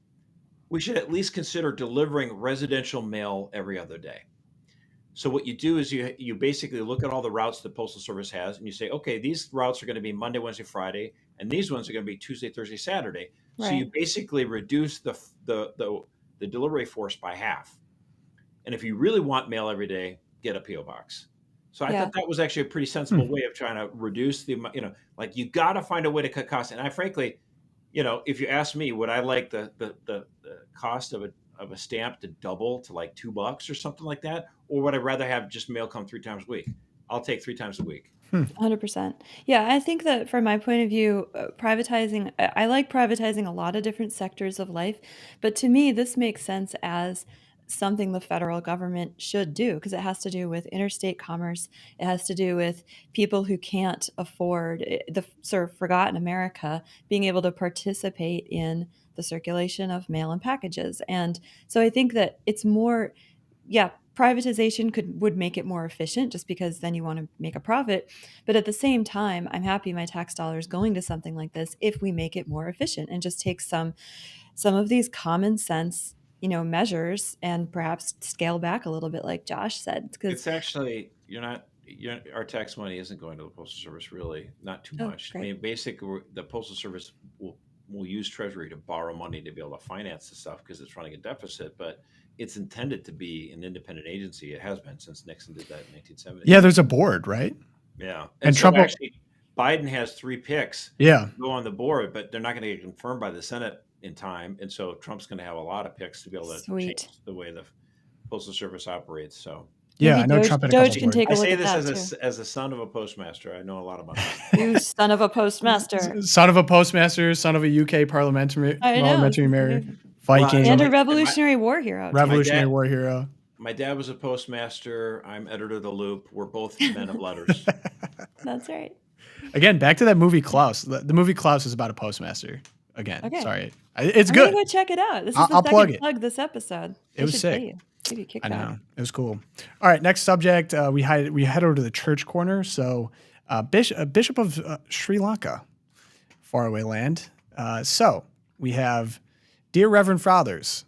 we should at least consider delivering residential mail every other day. So what you do is you basically look at all the routes the Postal Service has, and you say, okay, these routes are going to be Monday, Wednesday, Friday, and these ones are going to be Tuesday, Thursday, Saturday. Right. So you basically reduce the delivery force by half. And if you really want mail every day, get a PO box. So I thought that was actually a pretty sensible way of trying to reduce the, like, you got to find a way to cut costs. And I frankly, if you ask me, would I like the cost of a stamp to double to like $2 or something like that? Or would I rather have just mail come 3 times a week? I'll take 3 times a week. 100%. Yeah, I think that from my point of view, privatizing, I like privatizing a lot of different sectors of life. But to me, this makes sense as something the federal government should do, because it has to do with interstate commerce. It has to do with people who can't afford the sort of forgotten America being able to participate in the circulation of mail-in packages. And so I think that it's more, privatization would make it more efficient, just because then you want to make a profit. But at the same time, I'm happy my tax dollars going to something like this if we make it more efficient and just take some of these common sense, measures, and perhaps scale back a little bit, like Josh said. Because It's actually, our tax money isn't going to the Postal Service, really, not too much. I great. mean, basically, the Postal Service will use Treasury to borrow money to be able to finance the stuff because it's running a deficit, but it's intended to be an independent agency. It has been since Nixon did that in 1970. Yeah, there's a board, right? Yeah. And so Trump actually, Biden has 3 picks Yeah. go on the board, but they're not going to get confirmed by the Senate in time. And so Trump's going to have a lot of picks to be able to Sweet. change the way the Postal Service operates. So Yeah, Maybe I know Doge- Trump had a Doge couple can boards. take a I look say at this that as a son of a postmaster. I know a lot about that. too. You son of a postmaster. Son of a postmaster, son of a UK parliamentary I know, this is mayor, amazing. Viking, And a my- Revolutionary War hero. Revolutionary dad- War hero. My dad was a postmaster. I'm editor of the Loop. We're both men of letters. That's right. Again, back to that movie Klaus. The movie Klaus is about a postmaster. Again, Okay. sorry, it's I'm good. gonna go check it out. This is I'll the second plug it. plug this episode. It was should sick. pay you. Give you a I kickback. know it was cool. All right, next subject. We head over to the church corner. So, Bishop of Sri Lanka, faraway land. So we have, dear Reverend Fathers.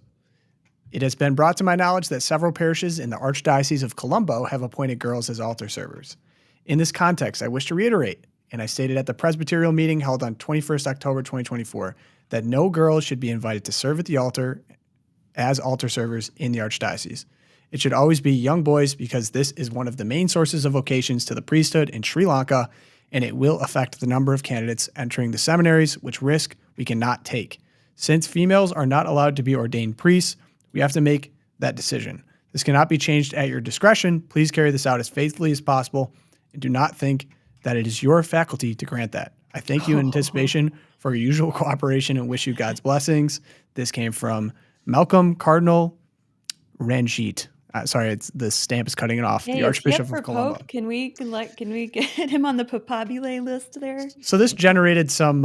It has been brought to my knowledge that several parishes in the Archdiocese of Colombo have appointed girls as altar servers. In this context, I wish to reiterate, and I stated at the Presbyterial meeting held on 21st October 2024, that no girls should be invited to serve at the altar as altar servers in the Archdiocese. It should always be young boys, because this is one of the main sources of vocations to the priesthood in Sri Lanka, and it will affect the number of candidates entering the seminaries, which risk we cannot take. Since females are not allowed to be ordained priests, we have to make that decision. This cannot be changed at your discretion. Please carry this out as faithfully as possible, and do not think that it is your faculty to grant that. I thank you in anticipation for your usual cooperation and wish you God's blessings. This came from Malcolm Cardinal Ranjit. Sorry, the stamp is cutting it off. Hey, the is he Archbishop up for of Colombo. Pope? Can we get him on the papabile list there? So this generated some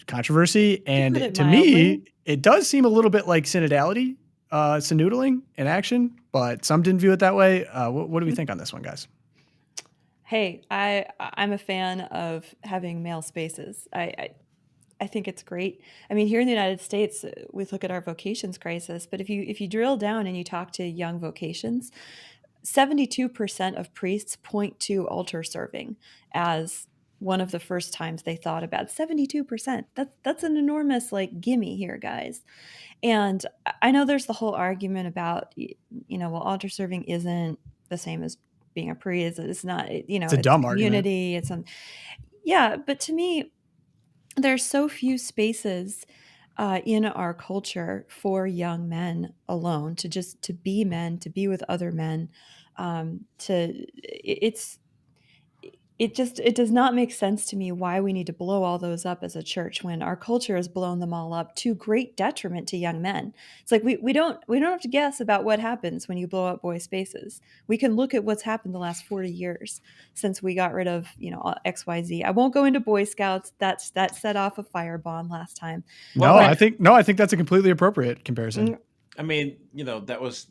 controversy, and put it to mildly. me, it does seem a little bit like synodality, synoodling in action. But some didn't view it that way. What do we think on this one, guys? Hey, I'm a fan of having male spaces. I think it's great. I mean, here in the United States, we look at our vocations crisis, but if you drill down and you talk to young vocations, 72% of priests point to altar serving as one of the first times they thought about. 72%. That's an enormous gimme here, guys. And I know there's the whole argument about, well, altar serving isn't the same as being a priest. It's not, It's a dumb community. Yeah, but to me, there's so few spaces in our culture for young men alone to be men, to be with other men. It does not make sense to me why we need to blow all those up as a church when our culture has blown them all up to great detriment to young men. It's like we don't have to guess about what happens when you blow up boys' spaces. We can look at what's happened the last 40 years since we got rid of XYZ. I won't go into Boy Scouts. That set off a firebomb last time. I think that's a completely appropriate comparison. I mean, that was,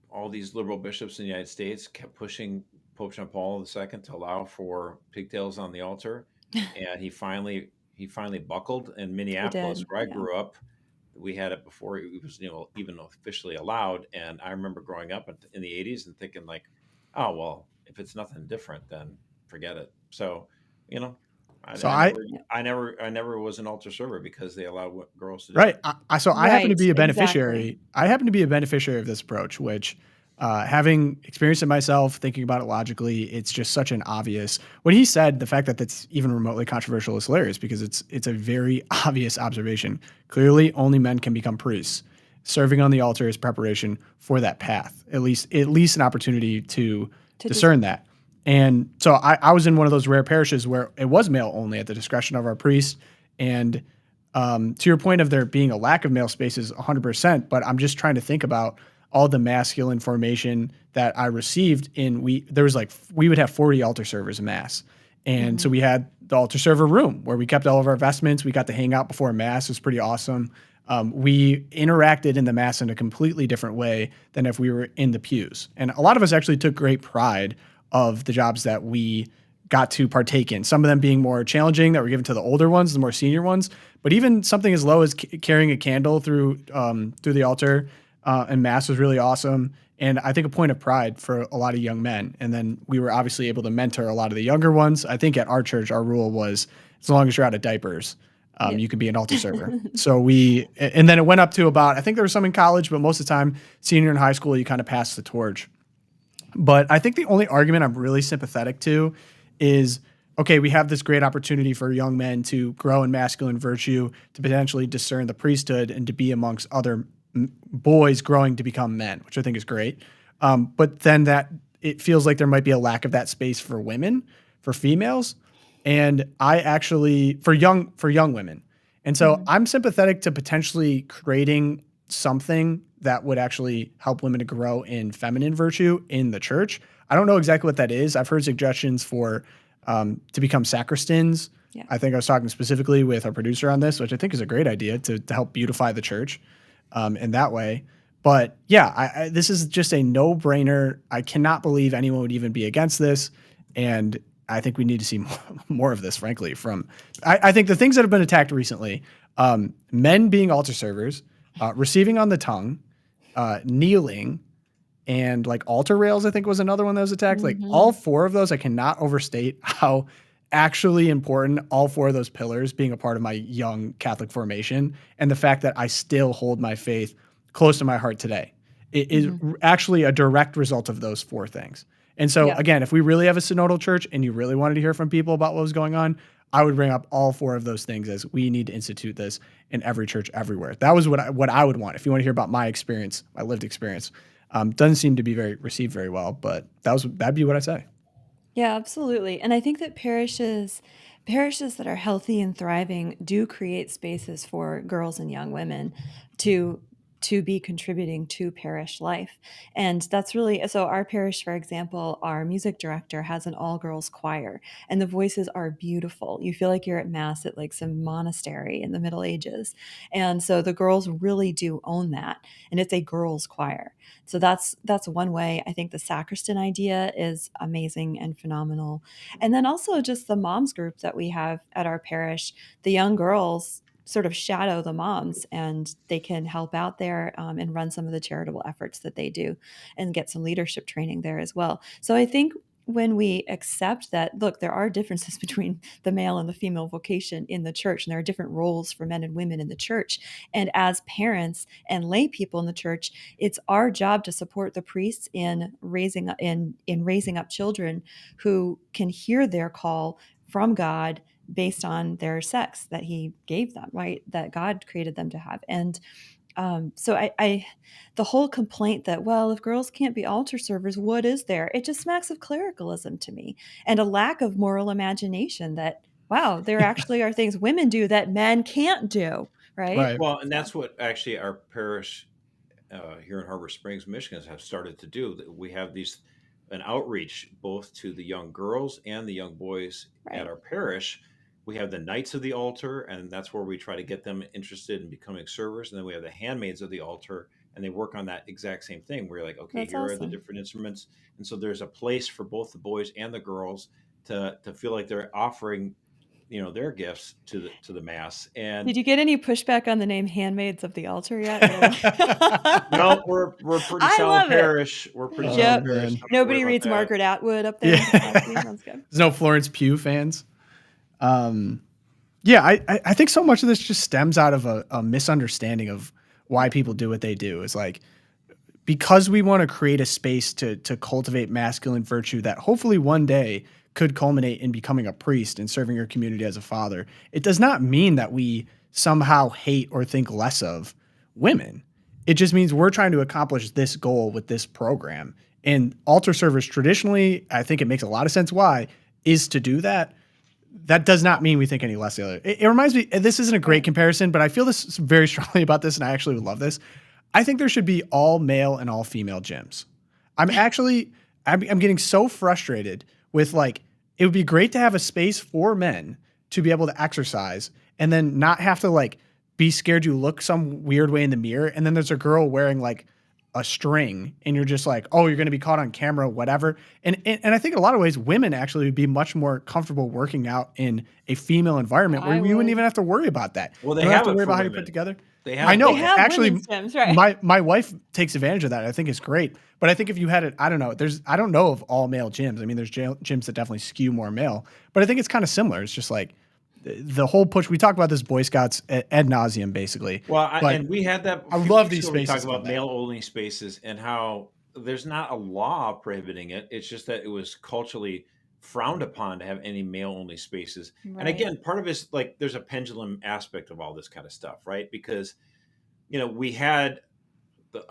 all these liberal bishops in the United States kept pushing Pope John Paul II to allow for pigtails on the altar, and he finally buckled. In Minneapolis, where I grew up, we had it before it was even officially allowed. And I remember growing up in the 80s and thinking oh well, if it's nothing different, then forget it. So I never was an altar server because they allowed girls to do Right. it. I happen to be a beneficiary. Exactly. I happen to be a beneficiary of this approach, which, having experienced it myself, thinking about it logically, it's just such an obvious. What he said, the fact that that's even remotely controversial is hilarious, because it's a very obvious observation. Clearly, only men can become priests. Serving on the altar is preparation for that path. At least an opportunity to discern that. And so I was in one of those rare parishes where it was male only at the discretion of our priest. And To your point of there being a lack of male spaces, 100%, but I'm just trying to think about all the masculine formation that I received we would have 40 altar servers in mass. And so we had the altar server room where we kept all of our vestments. We got to hang out before mass. It was pretty awesome. We interacted in the mass in a completely different way than if we were in the pews. And a lot of us actually took great pride of the jobs that we got to partake in, some of them being more challenging that were given to the older ones, the more senior ones, but even something as low as carrying a candle through the altar and mass was really awesome. And I think a point of pride for a lot of young men. And then we were obviously able to mentor a lot of the younger ones. I think at our church, our rule was as long as you're out of diapers, you can be an altar server. And then it went up to about, I think there was some in college, but most of the time, senior in high school, you kind of pass the torch. But I think the only argument I'm really sympathetic to is, okay, we have this great opportunity for young men to grow in masculine virtue, to potentially discern the priesthood and to be amongst other boys growing to become men, which I think is great. But then it feels like there might be a lack of that space for women, for females. And for young women. And so I'm sympathetic to potentially creating something that would actually help women to grow in feminine virtue in the church. I don't know exactly what that is. I've heard suggestions for to become sacristans. Yeah. I think I was talking specifically with our producer on this, which I think is a great idea to help beautify the church in that way. But yeah, this is just a no-brainer. I cannot believe anyone would even be against this. And I think we need to see more of this, frankly, I think the things that have been attacked recently, men being altar servers, receiving on the tongue, kneeling, and like altar rails, I think was another one that was attacked. Like all four of those, I cannot overstate how actually important all four of those pillars being a part of my young Catholic formation and the fact that I still hold my faith close to my heart today. It is actually a direct result of those four things. And so, again, if we really have a synodal church and you really wanted to hear from people about what was going on, I would bring up all four of those things as we need to institute this in every church everywhere. That was what I would want. If you want to hear about my experience, my lived experience, doesn't seem to be received very well, but that'd be what I'd say. Yeah, absolutely. And I think that parishes that are healthy and thriving do create spaces for girls and young women to be contributing to parish life. And that's really, so our parish, for example, our music director has an all-girls choir, and the voices are beautiful. You feel like you're at mass at like some monastery in the Middle Ages. And so the girls really do own that. And it's a girls choir. So that's one way. I think the sacristan idea is amazing and phenomenal. And then also just the moms group that we have at our parish, the young girls sort of shadow the moms, and they can help out there and run some of the charitable efforts that they do and get some leadership training there as well. So I think when we accept that, look, there are differences between the male and the female vocation in the church, and there are different roles for men and women in the church. And as parents and lay people in the church, it's our job to support the priests in raising up children who can hear their call from God based on their sex that he gave them, right? That God created them to have. And so the whole complaint that, well, if girls can't be altar servers, what is there? It just smacks of clericalism to me, and a lack of moral imagination that, wow, there actually are things women do that men can't do, right? Well, and that's what actually our parish here in Harbor Springs, Michigan, have started to do. We have an outreach both to the young girls and the young boys at our parish. We have the Knights of the Altar, and that's where we try to get them interested in becoming servers. And then we have the Handmaids of the Altar, and they work on that exact same thing. We're like, okay, here are the different instruments. And so there's a place for both the boys and the girls to feel like they're offering, their gifts to the mass. And did you get any pushback on the name Handmaids of the Altar yet? No, we're pretty solid parish. We're pretty solid parish. Nobody reads Margaret Atwood up there. There's no Florence Pugh fans. I think so much of this just stems out of a misunderstanding of why people do what they do. It's like, because we want to create a space to cultivate masculine virtue that hopefully one day could culminate in becoming a priest and serving your community as a father. It does not mean that we somehow hate or think less of women. It just means we're trying to accomplish this goal with this program. And altar servers traditionally, I think it makes a lot of sense why, is to do that. that does not mean we think any less of the other. It reminds me, this isn't a great comparison, but I feel this very strongly about this, and I actually would love this. I think there should be all male and all female gyms. I'm getting so frustrated with like, it would be great to have a space for men to be able to exercise and then not have to like be scared you look some weird way in the mirror. And then there's a girl wearing like a string and you're just like, oh, you're going to be caught on camera, whatever. And I think in a lot of ways, women actually would be much more comfortable working out in a female environment where you wouldn't even have to worry about that. Well, they you don't have to it worry for about how you women. put together. I know. They have Actually, women's gyms, right? my wife takes advantage of that. I think it's great. But I think if you had it, I don't know. I don't know of all male gyms. I mean, there's gyms that definitely skew more male. But I think it's kind of similar. It's just like the whole push. We talk about this Boy Scouts ad nauseum, basically. Well, and we had that. I love these spaces. We talk about male-only spaces and how there's not a law prohibiting it. It's just that it was culturally frowned upon to have any male-only spaces. Right. And again, part of it is like there's a pendulum aspect of all this kind of stuff, right? Because we had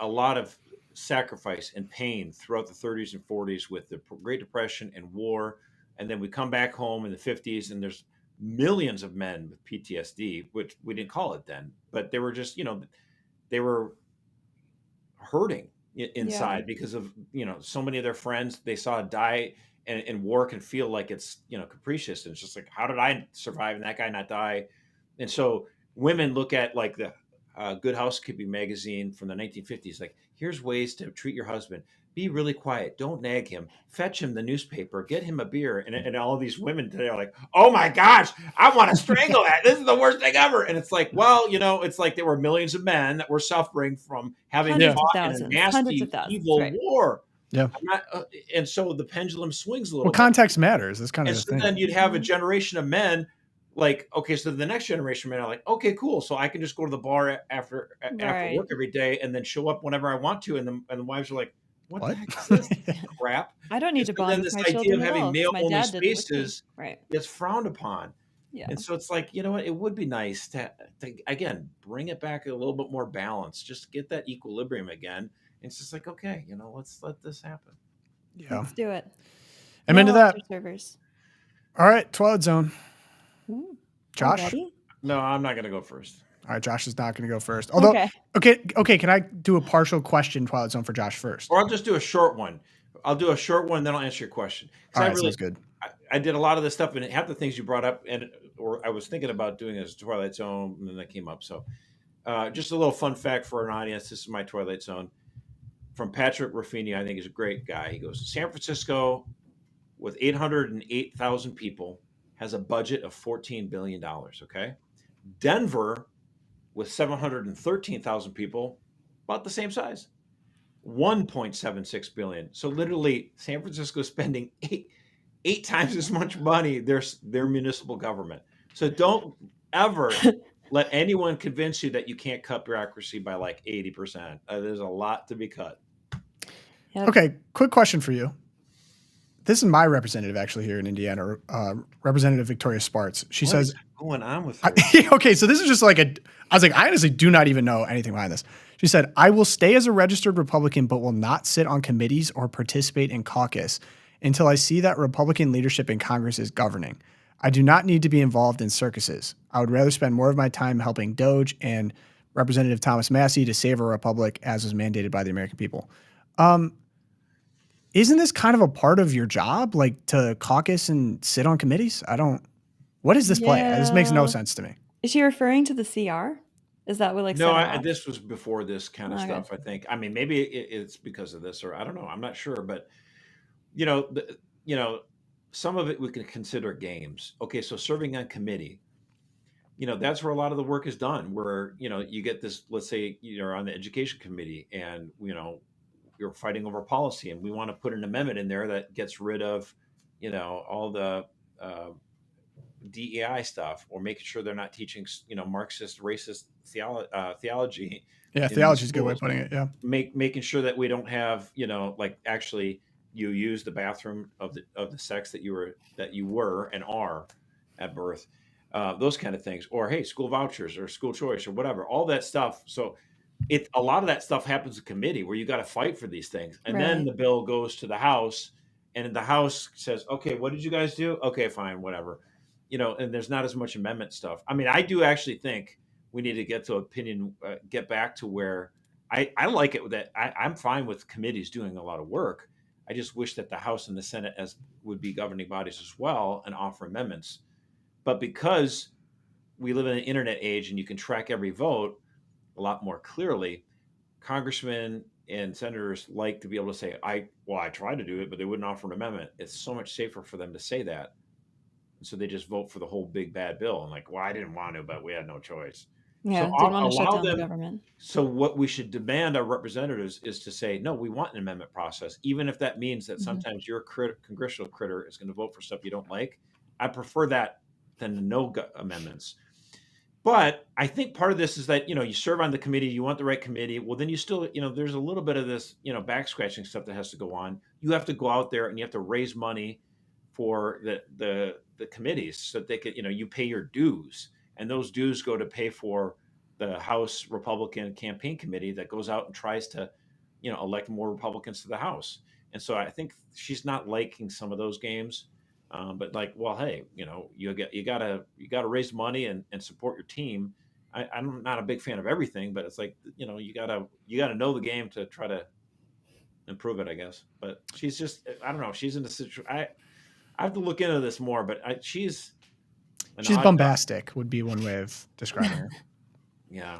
a lot of sacrifice and pain throughout the 30s and 40s with the Great Depression and war, and then we come back home in the 50s, and there's millions of men with PTSD, which we didn't call it then, but they were just they were hurting inside because of so many of their friends they saw die. And war can feel like it's capricious, and it's just like, how did I survive and that guy not die? And so women look at like the Good Housekeeping magazine from the 1950s, like, here's ways to treat your husband. Be really quiet. Don't nag him. Fetch him the newspaper. Get him a beer. And all these women today are like, oh my gosh, I want to strangle that. This is the worst thing ever. And it's like, well, it's like there were millions of men that were suffering from having fought in a nasty, evil war. Yeah. And so the pendulum swings a little bit. Context matters. That's kind of the thing. Then you'd have a generation of men like, okay, so the next generation of men are like, okay, cool. So I can just go to the bar after work every day and then show up whenever I want to. And the wives are like, what? The heck is this crap? I don't need to bond with my children at all. This idea of having male-only spaces is frowned upon. Yeah. And so it's like, what? It would be nice to again, bring it back a little bit more balance, just get that equilibrium again. And it's just like, okay, let's let this happen. Yeah. Let's do it. I'm into that. Servers. All right, Twilight Zone. Ooh, Josh? already? No, I'm not going to go first. All right, Josh is not going to go first. Although, okay, can I do a partial question, Twilight Zone, for Josh first? Or I'll just do a short one. I'll do a short one, then I'll answer your question. All right, sounds good. I did a lot of this stuff, and half the things you brought up, or I was thinking about doing as Twilight Zone, and then that came up. So just a little fun fact for an audience. This is my Twilight Zone. From Patrick Ruffini, I think he's a great guy. He goes, San Francisco, with 808,000 people, has a budget of $14 billion, okay? Denver, with 713,000 people, about the same size, $1.76 billion. So literally, San Francisco is spending eight times as much money, their municipal government. So don't ever let anyone convince you that you can't cut bureaucracy by like 80%. There's a lot to be cut. Yep. Okay, quick question for you. This is my representative actually here in Indiana, Representative Victoria Spartz. She says, "What's going on with her?" Okay, so this is just like I was like, I honestly do not even know anything behind this. She said, "I will stay as a registered Republican, but will not sit on committees or participate in caucus until I see that Republican leadership in Congress is governing. I do not need to be involved in circuses. I would rather spend more of my time helping Doge and Representative Thomas Massie to save our republic as was mandated by the American people." Isn't this kind of a part of your job, like to caucus and sit on committees? What is this play? This makes no sense to me. Is she referring to the CR? Is that what No, this was before this kind of stuff, I think. I mean, maybe it's because of this, or I don't know. I'm not sure. But, some of it we can consider games. Okay, so serving on committee, that's where a lot of the work is done, where, you get this, let's say you're on the education committee and, you're fighting over policy, and we want to put an amendment in there that gets rid of, all the DEI stuff, or making sure they're not teaching, Marxist, racist theology. Yeah, theology is a good way of putting it. Yeah, making sure that we don't have, like actually you use the bathroom of the sex that you were and are at birth, those kind of things, or hey, school vouchers or school choice or whatever, all that stuff. So a lot of that stuff happens in committee where you got to fight for these things. And then the bill goes to the House, and the House says, okay, what did you guys do? Okay, fine, whatever. and there's not as much amendment stuff. I mean, I do actually think we need to get back to where I like it that I'm fine with committees doing a lot of work. I just wish that the House and the Senate would be governing bodies as well and offer amendments. But because we live in an internet age and you can track every vote a lot more clearly, congressmen and senators like to be able to say, I tried to do it, but they wouldn't offer an amendment. It's so much safer for them to say that. And so they just vote for the whole big bad bill and like, well, I didn't want to, but we had no choice. Yeah, So didn't want to shut allow down the them. government. So what we should demand our representatives is to say, no, we want an amendment process, even if that means that sometimes your congressional critter is going to vote for stuff you don't like. I prefer that than no amendments. But I think part of this is that, you serve on the committee, you want the right committee. Well, then you still, there's a little bit of this, back scratching stuff that has to go on. You have to go out there and you have to raise money for the committees so that they could, you pay your dues, and those dues go to pay for the House Republican campaign committee that goes out and tries to, elect more Republicans to the House. And so I think she's not liking some of those games. But like, well, hey, you gotta raise money and support your team. I'm not a big fan of everything, but it's like, you gotta know the game to try to improve it, I guess. But she's just, I don't know. She's in a situation. I have to look into this more, but she's bombastic would be one way of describing her. Yeah.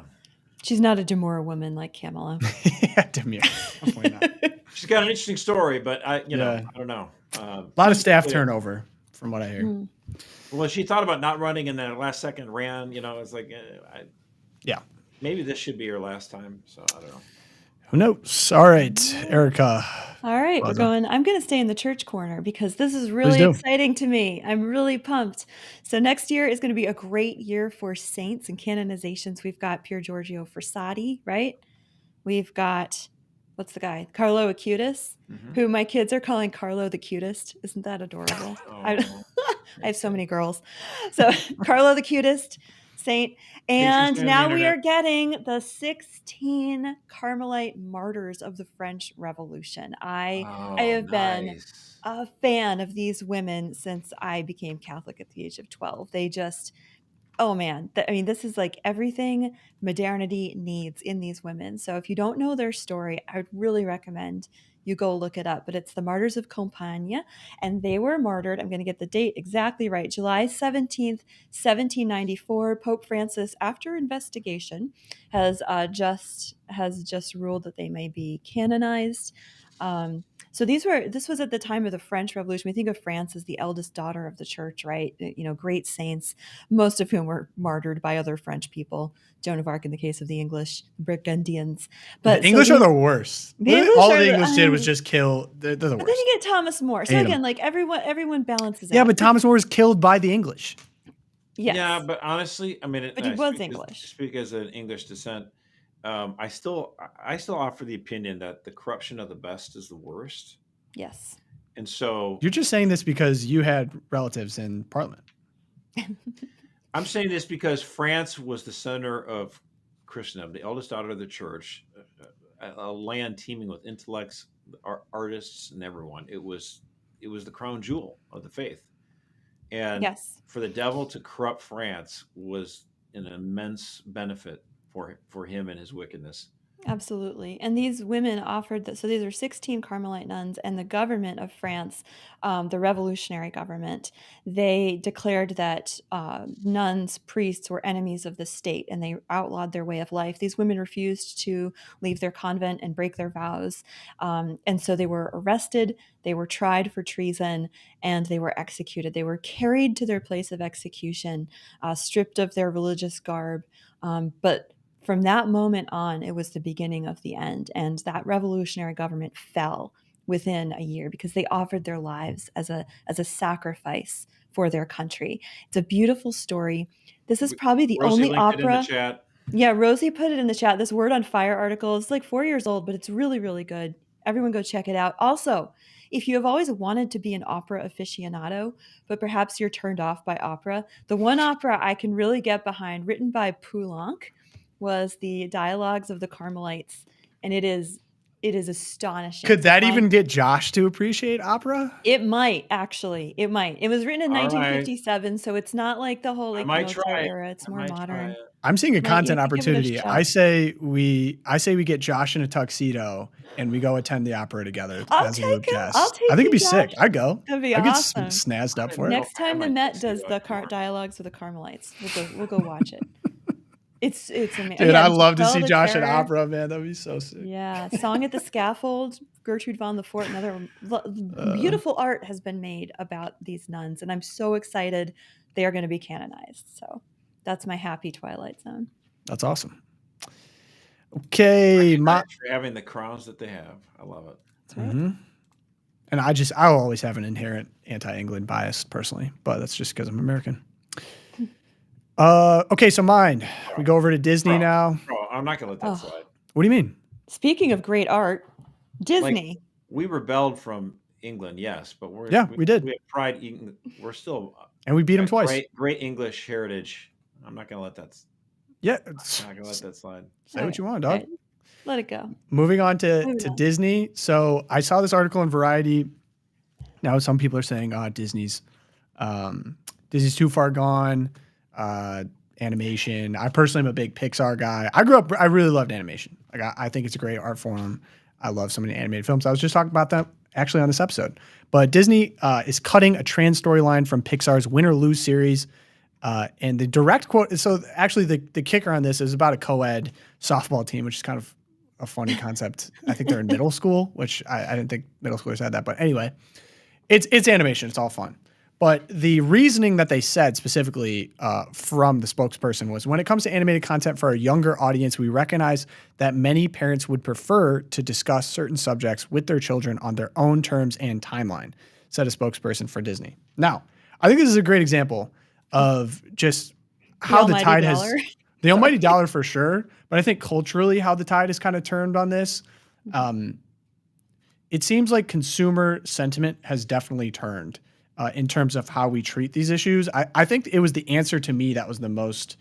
She's not a demure woman like Kamala. Yeah, demure. Definitely not. She's got an interesting story, but I don't know. A lot of staff turnover, from what I hear. Well, she thought about not running, and then at last second ran. It's like, yeah, maybe this should be her last time. So I don't know. Who knows? All right, Erica. All right, I'm going to stay in the church corner because this is really exciting to me. I'm really pumped. So next year is going to be a great year for saints and canonizations. We've got Pier Giorgio Frassati, right? We've got, what's the guy? Carlo Acutis, who my kids are calling Carlo the cutest. Isn't that adorable? I have so many girls. So Carlo the cutest saint. And now we are getting the 16 Carmelite martyrs of the French Revolution. I have been a fan of these women since I became Catholic at the age of 12. They just, oh man, this is like everything modernity needs in these women. So if you don't know their story, I would really recommend you go look it up. But it's the Martyrs of Compiègne, and they were martyred, I'm going to get the date exactly right, July 17th, 1794. Pope Francis, after investigation, has just ruled that they may be canonized. So this was at the time of the French Revolution. We think of France as the eldest daughter of the church, right? Great saints, most of whom were martyred by other French people. Joan of Arc in the case of the English, Burgundians. But the English are the worst. All the English did was just kill. They're the worst. But then you get Thomas More. So again, like everyone balances out. Yeah, but Thomas More was killed by the English. Yes. Yeah, but honestly, but he was English. Speak as an English descent. I still offer the opinion that the corruption of the best is the worst. Yes. And so you're just saying this because you had relatives in Parliament. I'm saying this because France was the center of Christendom, the eldest daughter of the church, a land teeming with intellects, artists, and everyone. It was the crown jewel of the faith. And for the devil to corrupt France was an immense benefit for him and his wickedness. Absolutely. And these women offered that. So these are 16 Carmelite nuns, and the government of France, the revolutionary government, they declared that nuns, priests were enemies of the state, and they outlawed their way of life. These women refused to leave their convent and break their vows. And so they were arrested, they were tried for treason, and they were executed. They were carried to their place of execution, stripped of their religious garb. But from that moment on, it was the beginning of the end. And that revolutionary government fell within a year because they offered their lives as a sacrifice for their country. It's a beautiful story. This is probably the Rosie only opera. It in the chat. Yeah, Rosie put it in the chat. This Word on Fire article is like 4 years old, but it's really, really good. Everyone go check it out. Also, if you have always wanted to be an opera aficionado, but perhaps you're turned off by opera, the one opera I can really get behind, written by Poulenc, was the Dialogues of the Carmelites, and it is astonishing. Could that even get Josh to appreciate opera? It might, actually. It might. It was written in All right. 1957, so it's not like the whole I like might Mozart try it. era. It's I more might try modern. it. I'm seeing a Might- you content could give it a opportunity. shot. I say we get Josh in a tuxedo and we go attend the opera together I'll as a take him. Loopcast. I'll take I think it'd be you, sick. Josh. I'd go. That'd be I get awesome. snazzed up I for don't it. know Next if I have time my the Met tuxedo does the anymore. dialogues with the Carmelites, we'll go watch it. It's amazing. Dude, I'd love to Dispel see the Josh at Terror. opera, man. That'd be so sick. Yeah, Song at the Scaffold, Gertrude von the Fort, another beautiful art has been made about these nuns, and I'm so excited they are going to be canonized. So that's my happy Twilight Zone. That's awesome. Okay, For having the crowns that they have. I love it. That's right. Mm-hmm. And I'll always have an inherent anti-England bias personally, but that's just because I'm American. Okay, so mine. We go over to Disney now. Bro, I'm not gonna let that slide. What do you mean? Speaking of great art, Disney. Like, we rebelled from England, yes, but we did. We have pride. We're still, and we beat them twice. Great English heritage. I'm not gonna let that. Yeah, I'm not gonna let that slide. Say what you want, dog. Right. Let it go. Moving on to Disney. So I saw this article in Variety. Now some people are saying, Disney's too far gone. Animation. I personally am a big Pixar guy. I really loved animation. Like I think it's a great art form. I love so many animated films. I was just talking about that actually on this episode. But Disney is cutting a trans storyline from Pixar's Win or Lose series. And the direct quote, so actually the kicker on this is about a co-ed softball team, which is kind of a funny concept. I think they're in middle school, which I didn't think middle schoolers had that. But anyway, it's animation. It's all fun. But the reasoning that they said specifically from the spokesperson was, when it comes to animated content for a younger audience, we recognize that many parents would prefer to discuss certain subjects with their children on their own terms and timeline, said a spokesperson for Disney. Now, I think this is a great example of just how the tide has – the almighty dollar for sure, but I think culturally how the tide has kind of turned on this. It seems like consumer sentiment has definitely turned in terms of how we treat these issues. I think it was the answer to me that was the most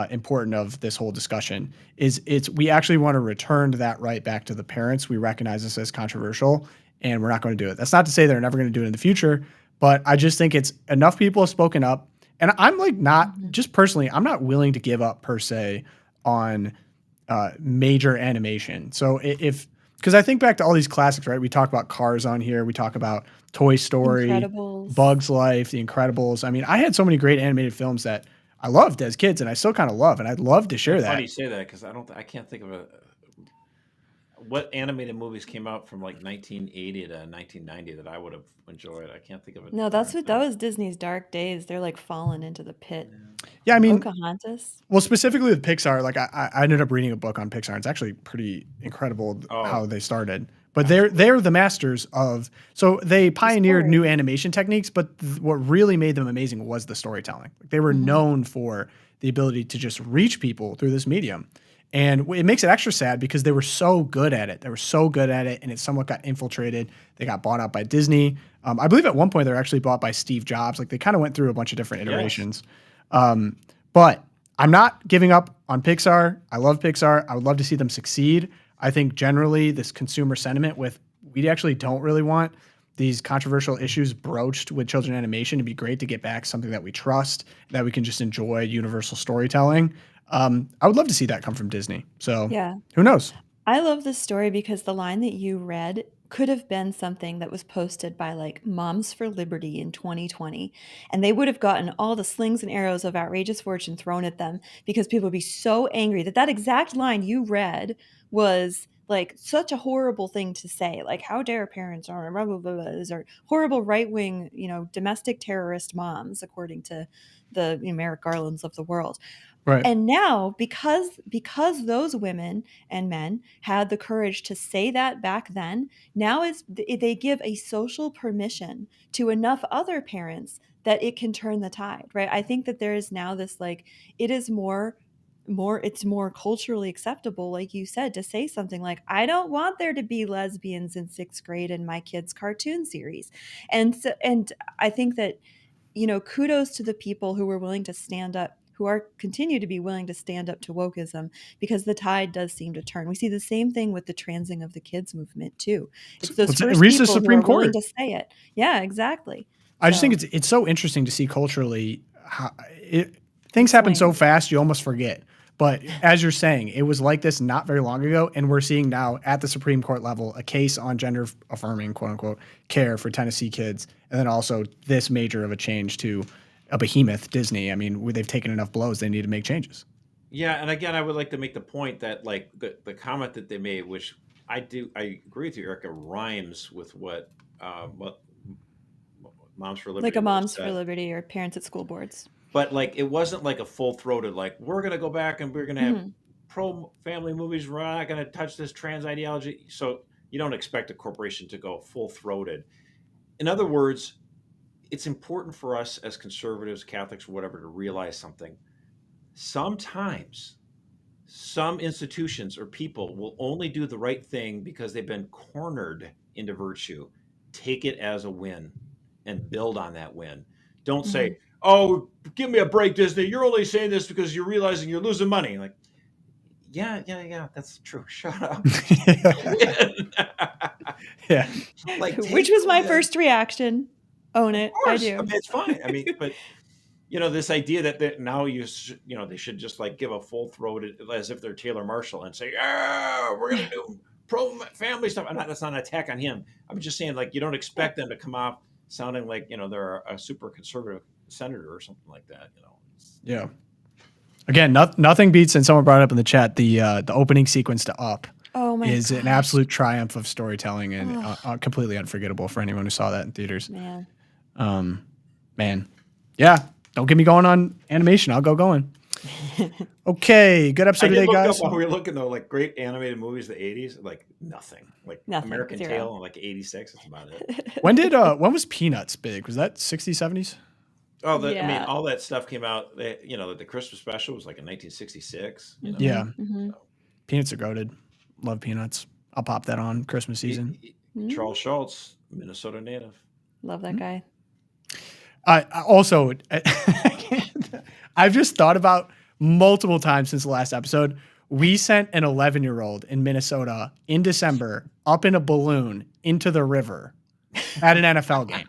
important of this whole discussion is we actually want to return that right back to the parents. We recognize this as controversial and we're not going to do it. That's not to say they're never going to do it in the future, but I just think it's enough people have spoken up. And I'm like just personally, I'm not willing to give up per se on major animation. So because I think back to all these classics, right? We talk about Cars on here. We talk about Toy Story, Bugs Life, The Incredibles. I mean, I had so many great animated films that I loved as kids and I still kind of love, and I'd love to share that. Funny you say that because I can't think of what animated movies came out from like 1980 to 1990 that I would have enjoyed. I can't think of it. No, that was Disney's dark days. They're like falling into the pit. Yeah, I mean, Pocahontas. Well, specifically with Pixar, like I ended up reading a book on Pixar. It's actually pretty incredible how they started. But they're the masters of. So they pioneered new animation techniques, but what really made them amazing was the storytelling. They were known for the ability to just reach people through this medium. And it makes it extra sad because they were so good at it. They were so good at it, and it somewhat got infiltrated. They got bought out by Disney. I believe at one point they were actually bought by Steve Jobs. Like they kind of went through a bunch of different iterations. But I'm not giving up on Pixar. I love Pixar. I would love to see them succeed. I think generally this consumer sentiment we actually don't really want these controversial issues broached with children animation. It'd be great to get back something that we trust, that we can just enjoy universal storytelling. I would love to see that come from Disney. So who knows? I love this story because the line that you read could have been something that was posted by like Moms for Liberty in 2020. And they would have gotten all the slings and arrows of outrageous fortune thrown at them because people would be so angry that exact line you read was like such a horrible thing to say. Like, how dare parents or blah, blah, blah, blah, these are horrible right-wing, domestic terrorist moms, according to the Merrick Garlands of the world. Right. And now, because those women and men had the courage to say that back then, now they give a social permission to enough other parents that it can turn the tide, right? I think that there is now this it is it's more culturally acceptable, like you said, to say something like, I don't want there to be lesbians in 6th grade in my kids' cartoon series. And I think that, kudos to the people who were willing to stand up who are continue to be willing to stand up to wokeism, because the tide does seem to turn. We see the same thing with the transing of the kids movement too. It's those It first reached the people who Supreme are willing Court. to say it. Yeah, exactly. I just think it's so interesting to see culturally how things happen so fast you almost forget. But as you're saying, it was like this not very long ago, and we're seeing now at the Supreme Court level a case on gender affirming, quote unquote, care for Tennessee kids, and then also this major of a change to a behemoth, Disney. I mean, they've taken enough blows; they need to make changes. Yeah, and again, I would like to make the point that like the comment that they made, which I agree with you, Erica, rhymes with what Moms for Liberty, like a Moms said. for Liberty or Parents at School Boards. But like, it wasn't like a full-throated, like, we're going to go back and we're going to have pro-family movies. We're not going to touch this trans ideology. So you don't expect a corporation to go full-throated. In other words, it's important for us as conservatives, Catholics, or whatever, to realize something. Sometimes some institutions or people will only do the right thing because they've been cornered into virtue. Take it as a win and build on that win. Don't say, oh, give me a break, Disney. You're only saying this because you're realizing you're losing money. Like, yeah, that's true. Shut up. Yeah. Like, which was my first reaction. Own it. I do. I mean, it's fine. I mean, but this idea that now they should just like give a full throated, as if they're Taylor Marshall, and say, yeah, we're gonna do pro family stuff. That's not an attack on him. I'm just saying, like, you don't expect them to come off sounding like they're a super conservative senator or something like that. Yeah. Again, nothing beats, and someone brought it up in the chat, the opening sequence to Up. Oh my is an absolute triumph of storytelling and completely unforgettable for anyone who saw that in theaters. Man. Yeah. Don't get me going on animation. I'll go going. Okay. Good episode today, guys. While we were looking, though, like great animated movies, the 80s, like nothing. Like American Tail in like 86. That's about it. When was Peanuts big? Was that 60s, 70s? Oh, I mean, all that stuff came out. The Christmas special was like in 1966. Yeah. So. Peanuts are goated. Love Peanuts. I'll pop that on Christmas season. Charles Schultz, Minnesota native. Love that guy. Also, I've just thought about multiple times since the last episode. We sent an 11-year-old in Minnesota in December up in a balloon into the river at an NFL game.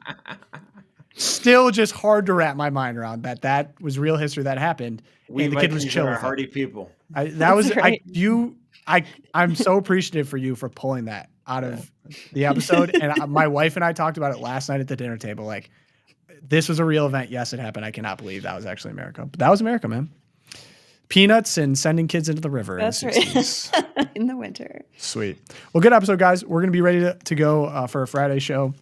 Still just hard to wrap my mind around that was real history that happened. And the kid was chill. Hardy people. I'm so appreciative for you for pulling that out of the episode. And my wife and I talked about it last night at the dinner table. Like, this was a real event. Yes, it happened. I cannot believe that was actually America. But that was America, man. Peanuts and sending kids into the river. That's right. In the winter. Sweet. Well, good episode, guys. We're going to be ready to go for a Friday show.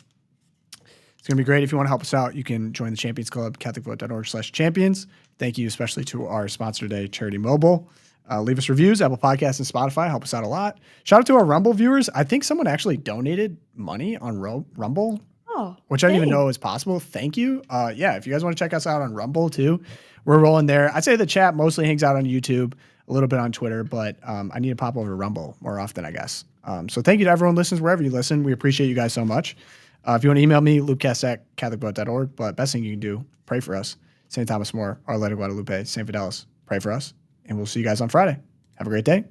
It's going to be great. If you want to help us out, you can join the Champions Club, catholicvote.org/champions. Thank you especially to our sponsor today, Charity Mobile. Leave us reviews, Apple Podcasts and Spotify. Help us out a lot. Shout out to our Rumble viewers. I think someone actually donated money on Rumble, which I didn't even know was possible. Thank you. If you guys want to check us out on Rumble too, we're rolling there. I'd say the chat mostly hangs out on YouTube, a little bit on Twitter, but I need to pop over to Rumble more often, I guess. So thank you to everyone who listens wherever you listen. We appreciate you guys so much. If you want to email me, loopcast@catholicvote.org. But best thing you can do, pray for us. St. Thomas More, Our Lady of Guadalupe, St. Fidelis, pray for us. And we'll see you guys on Friday. Have a great day.